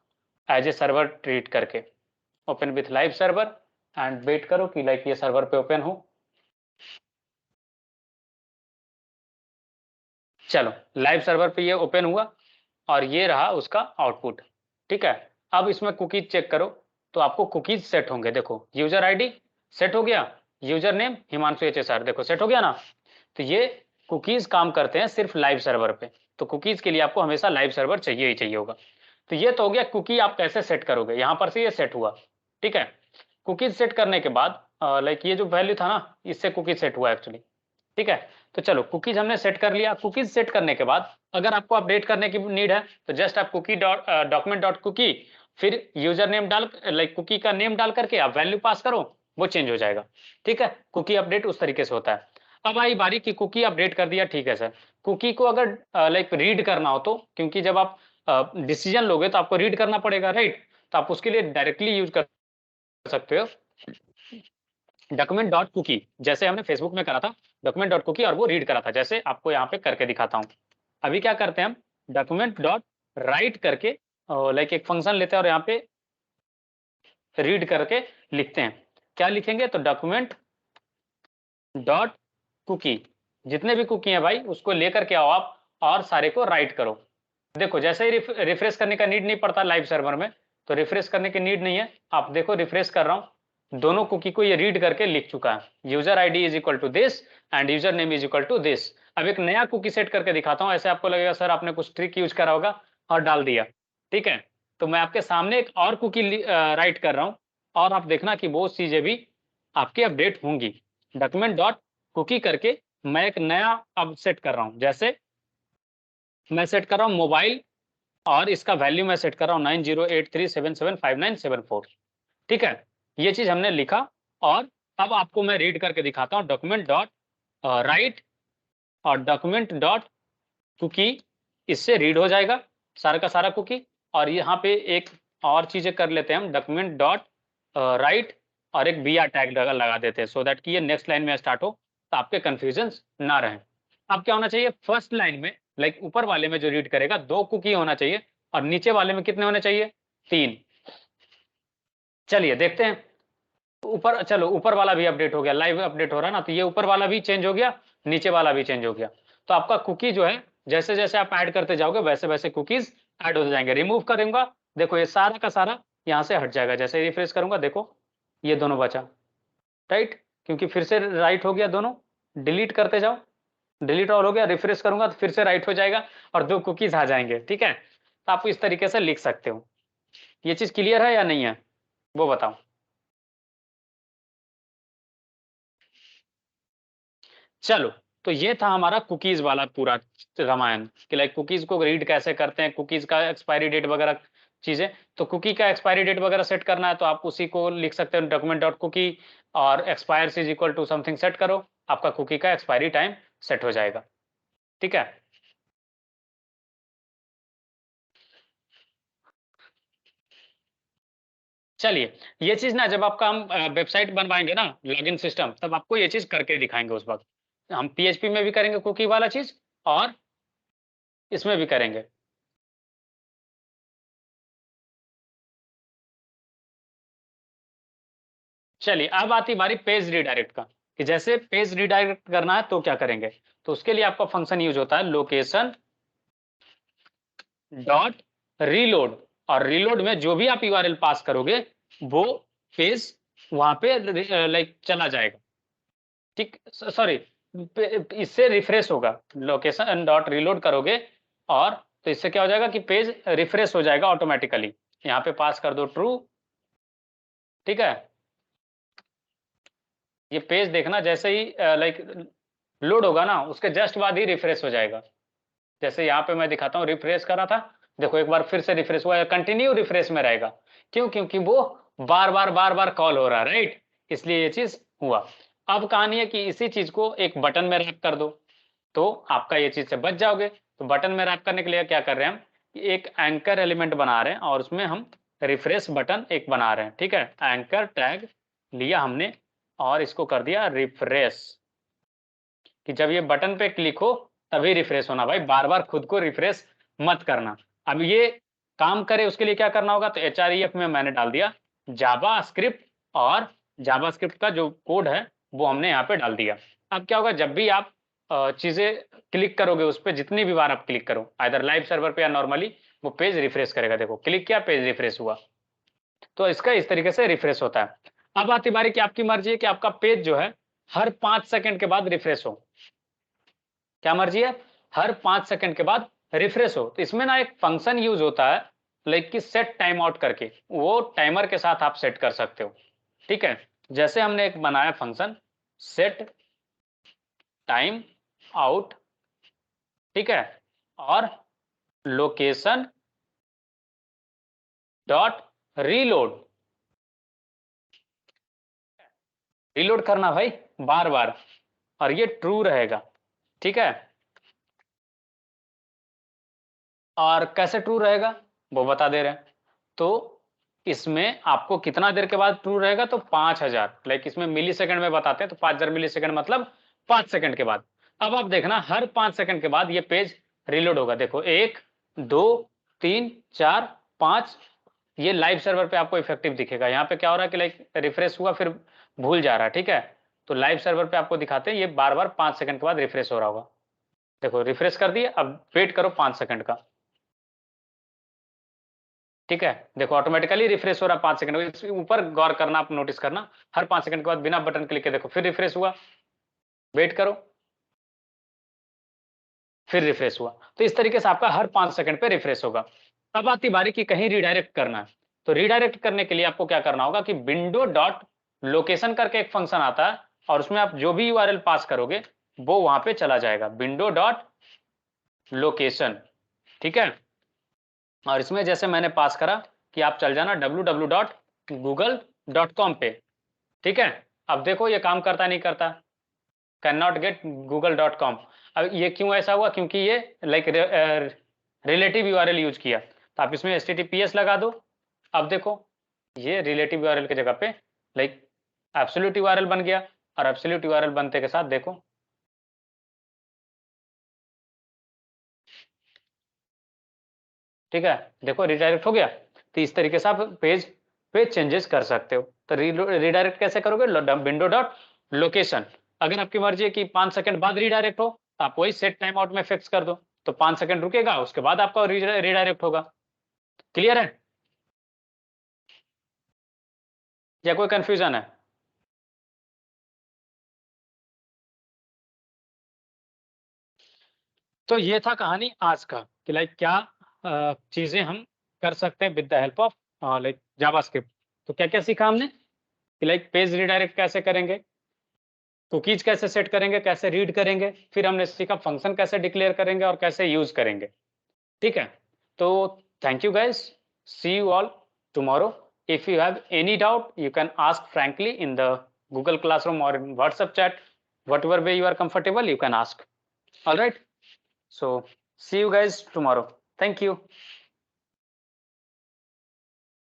एज ए सर्वर ट्रीट करके, open with live server, and wait करो कि लाइक ये सर्वर पे ओपन हो। चलो लाइव सर्वर पे ये ओपन हुआ और ये रहा उसका आउटपुट, ठीक है। अब इसमें कुकीज चेक करो तो आपको कुकीज सेट होंगे, देखो यूजर आईडी सेट हो गया, यूजर नेम हिमांशु HSR, देखो सेट हो गया ना। तो ये कुकीज काम करते हैं सिर्फ लाइव सर्वर पे, तो कुकीज के लिए आपको हमेशा लाइव सर्वर चाहिए ही चाहिए होगा। तो ये तो हो गया कुकी आप कैसे सेट करोगे, यहां पर से ये सेट हुआ, ठीक है। कुकीज सेट करने के बाद लाइक ये जो वैल्यू था ना, इससे कुकीज सेट हुआ एक्चुअली, ठीक है। तो चलो कुकीज हमने सेट कर लिया। कुकीज सेट करने के बाद अगर आपको अपडेट करने की नीड है तो जस्ट आप cookie dot document dot cookie, फिर यूजर नेम डाल लाइक कुकी का नेम डाल करके आप वैल्यू पास करो, वो चेंज हो जाएगा, ठीक है। कुकी अपडेट उस तरीके से होता है। अब आई बारी की कुकी अपडेट कर दिया, ठीक है सर, कुकी को अगर लाइक रीड करना हो तो, क्योंकि जब आप डिसीजन लोगे तो आपको रीड करना पड़ेगा, राइट? तो आप उसके लिए डायरेक्टली यूज कर सकते हो डॉक्यूमेंट डॉट कुकी, जैसे हमने फेसबुक में करा था डॉक्यूमेंट डॉट कुकी, और वो रीड करा था, जैसे आपको यहाँ पे करके दिखाता हूँ। अभी क्या करते हैं हम, डॉक्यूमेंट डॉट राइट करके लाइक एक फंक्शन लेते हैं और यहाँ पे रीड करके लिखते हैं। क्या लिखेंगे, तो डॉक्यूमेंट डॉट कुकी, जितने भी कुकी हैं भाई उसको लेकर के आओ आप, और सारे को राइट करो। देखो जैसे ही रिफ्रेश करने का नीड नहीं पड़ता लाइव सर्वर में, तो रिफ्रेश करने की नीड नहीं है। आप देखो रिफ्रेश कर रहा हूं, दोनों कुकी को ये रीड करके लिख चुका है, user ID is equal to this and user name is equal to this. अब एक नया कुकी सेट करके दिखाता हूं, ऐसे आपको लगेगा सर आपने कुछ ट्रिक यूज करा होगा और डाल दिया, ठीक है। तो मैं आपके सामने एक और कुकी राइट कर रहा हूं, और आप देखना कि वो चीजें भी आपकी अपडेट होंगी। डॉक्यूमेंट डॉट कुकी करके मैं एक नया अब सेट कर रहा हूं, जैसे मैं सेट कर रहा हूं मोबाइल, और इसका वैल्यू मैं सेट कर रहा हूं 9083775974, ठीक है। ये चीज हमने लिखा, और अब आपको मैं रीड करके दिखाता हूं डॉक्यूमेंट डॉट राइट और डॉक्यूमेंट डॉट कुकी, इससे रीड हो जाएगा सारा का सारा कुकी। और यहाँ पे एक और चीजें कर लेते हैं हम, डॉक्यूमेंट डॉट राइट और एक br टैग लगा देते हैं, सो दैट कि ये नेक्स्ट लाइन में स्टार्ट हो, तो आपके कंफ्यूजन ना रहे। अब क्या होना चाहिए, फर्स्ट लाइन में लाइक ऊपर वाले में जो रीड करेगा 2 कुकी होना चाहिए, और नीचे वाले में कितने होने चाहिए, 3। चलिए देखते हैं ऊपर, चलो ऊपर वाला भी अपडेट हो गया, लाइव अपडेट हो रहा है ना, तो ये ऊपर वाला भी चेंज हो गया, नीचे वाला भी चेंज हो गया। तो आपका कुकी जो है जैसे जैसे आप ऐड करते जाओगे वैसे वैसे कुकीज ऐड हो जाएंगे। रिमूव करूंगा, देखो ये सारा का सारा यहाँ से हट जाएगा, जैसे रिफ्रेश करूंगा देखो ये दोनों बचा, राइट, क्योंकि फिर से राइट हो गया दोनों। डिलीट करते जाओ, डिलीट ऑल हो गया, रिफ्रेश करूंगा तो फिर से राइट हो जाएगा और 2 कुकीज आ जाएंगे, ठीक है। तो आप इस तरीके से लिख सकते हो। ये चीज क्लियर है या नहीं है, वो बताओ। चलो, तो ये था हमारा कुकीज वाला पूरा रामायण, कि लाइक कुकीज को रीड कैसे करते हैं, कुकीज का एक्सपायरी डेट वगैरह चीजें। तो कुकी का एक्सपायरी डेट वगैरह सेट करना है तो आप उसी को लिख सकते हो डॉक्यूमेंट डॉट कुकी, और expires is equal to something set करो, आपका कुकी का एक्सपायरी टाइम सेट हो जाएगा, ठीक है। चलिए, ये चीज ना जब आपका हम वेबसाइट बनवाएंगे ना लॉगिन सिस्टम, तब आपको ये चीज करके दिखाएंगे। उस वक्त हम पीएचपी में भी करेंगे कुकी वाला चीज, और इसमें भी करेंगे। चलिए अब आती बारी पेज रीडायरेक्ट का, कि जैसे पेज रीडायरेक्ट करना है तो क्या करेंगे। तो उसके लिए आपका फंक्शन यूज होता है लोकेशन डॉट रीलोड, और रीलोड में जो भी आप यूआरएल पास करोगे वो पेज वहां पे लाइक चला जाएगा। ठीक, सॉरी, इससे रिफ्रेश होगा, लोकेशन डॉट रीलोड करोगे और तो इससे क्या हो जाएगा कि पेज रिफ्रेश हो जाएगा ऑटोमेटिकली। यहाँ पे पास कर दो ट्रू, ठीक है। ये पेज देखना जैसे ही लाइक लोड होगा ना उसके जस्ट बाद ही रिफ्रेश हो जाएगा। जैसे यहाँ पे मैं दिखाता हूँ, रिफ्रेश करा था, देखो एक बार फिर से रिफ्रेश हुआ, कंटिन्यू रिफ्रेश में रहेगा। क्यों? क्योंकि वो बार बार कॉल हो रहा है, राइट, इसलिए ये चीज हुआ। अब कहानी है कि इसी चीज को एक बटन में रैप कर दो तो आपका ये चीज से बच जाओगे। तो बटन में रैप करने के लिए क्या कर रहे हैं हम, एक एंकर एलिमेंट बना रहे हैं और उसमें हम रिफ्रेश बटन एक बना रहे हैं, ठीक है। एंकर टैग लिया हमने और इसको कर दिया रिफ्रेश, कि जब ये बटन पे क्लिक हो तभी रिफ्रेश होना भाई, बार बार खुद को रिफ्रेश मत करना। अब ये काम करे उसके लिए क्या करना होगा, तो href में मैंने डाल दिया जावास्क्रिप्ट, और जावास्क्रिप्ट का जो कोड है वो हमने यहाँ पे डाल दिया। अब क्या होगा, जब भी आप चीजें क्लिक करोगे उस पर, जितनी भी बार आप क्लिक करो इधर लाइव सर्वर पे या नॉर्मली, वो पेज रिफ्रेश करेगा। देखो क्लिक किया, पेज रिफ्रेश हुआ। तो इसका इस तरीके से रिफ्रेश होता है। अब आती बारी कि आपकी मर्जी है कि आपका पेज जो है हर 5 सेकंड के बाद रिफ्रेश हो। क्या मर्जी है, हर 5 सेकंड के बाद रिफ्रेश हो। तो इसमें ना एक फंक्शन यूज होता है लाइक कि सेट टाइम आउट करके, वो टाइमर के साथ आप सेट कर सकते हो, ठीक है। जैसे हमने एक बनाया फंक्शन सेट टाइम आउट, ठीक है, और लोकेशन डॉट रीलोड, रीलोड करना भाई बार बार, और ये ट्रू रहेगा, ठीक है। और कैसे ट्रू रहेगा वो बता दे रहे हैं। तो इसमें आपको कितना देर के बाद ट्रू रहेगा, तो 5000, लाइक इसमें मिली सेकंड में बताते हैं, तो 5000 मिली सेकंड मतलब 5 सेकंड के बाद। अब आप देखना हर 5 सेकंड के बाद ये पेज रिलोड होगा। देखो 1 2 3 4 5, ये लाइव सर्वर पे आपको इफेक्टिव दिखेगा। यहाँ पे क्या हो रहा है कि लाइक रिफ्रेश हुआ फिर भूल जा रहा है, ठीक है। तो लाइव सर्वर पे आपको दिखाते हैं ये बार बार 5 सेकंड के बाद रिफ्रेश हो रहा होगा। देखो रिफ्रेश कर दिए, अब वेट करो 5 सेकंड का, ठीक है। देखो ऑटोमेटिकली रिफ्रेश हो रहा है 5 सेकंड, इसके ऊपर गौर करना, आप नोटिस करना, हर 5 सेकंड के बाद बिना बटन क्लिक के देखो फिर रिफ्रेश हुआ, वेट करो, फिर रिफ्रेश हुआ। तो इस तरीके से आपका हर 5 सेकंड पे रिफ्रेश होगा। अब आती बारी की कहीं रिडायरेक्ट करना है, तो रिडायरेक्ट करने के लिए आपको क्या करना होगा कि विंडो डॉट लोकेशन करके एक फंक्शन आता है, और उसमें आप जो भी यूआरएल पास करोगे वो वहां पे चला जाएगा, विंडो डॉट लोकेशन, ठीक है। और इसमें जैसे मैंने पास करा कि आप चल जाना www.google.com पे, ठीक है। अब देखो ये काम करता नहीं करता, कैन नॉट गेट google.com। अब ये क्यों ऐसा हुआ, क्योंकि ये लाइक रिलेटिव यूआरएल यूज किया। तो आप इसमें https लगा दो। अब देखो ये रिलेटिव यूआरएल की जगह पे लाइक एब्सोल्यूट यूआरएल बन गया, और एब्सोल्यूट यूआरएल बनते के साथ देखो ठीक है, देखो रिडायरेक्ट हो गया। तो इस तरीके से आप पेज चेंजेस कर सकते हो। तो रिडायरेक्ट कैसे करोगे, विंडो डॉट लोकेशन, अगर आपकी मर्जी है कि 5 सेकंड बाद रिडायरेक्ट हो तो आप वही सेट टाइम आउट में फिक्स कर दो, तो 5 सेकंड रुकेगा उसके बाद आपका रिडायरेक्ट होगा। क्लियर है या कोई कंफ्यूजन है? तो ये था कहानी आज का कि लाइक क्या चीजें हम कर सकते हैं with the help of like JavaScript. तो क्या क्या सीखा हमने कि लाइक पेज रिडायरेक्ट कैसे करेंगे, कुकीज कैसे सेट करेंगे, कैसे रीड करेंगे, फिर हमने सीखा फंक्शन कैसे डिक्लेयर करेंगे और कैसे यूज करेंगे, ठीक है। तो thank you guys, see you all tomorrow. If you have any doubt you can ask frankly in the Google classroom और in WhatsApp chat, whatever way you are comfortable you can ask, all right। So see you guys tomorrow, thank you।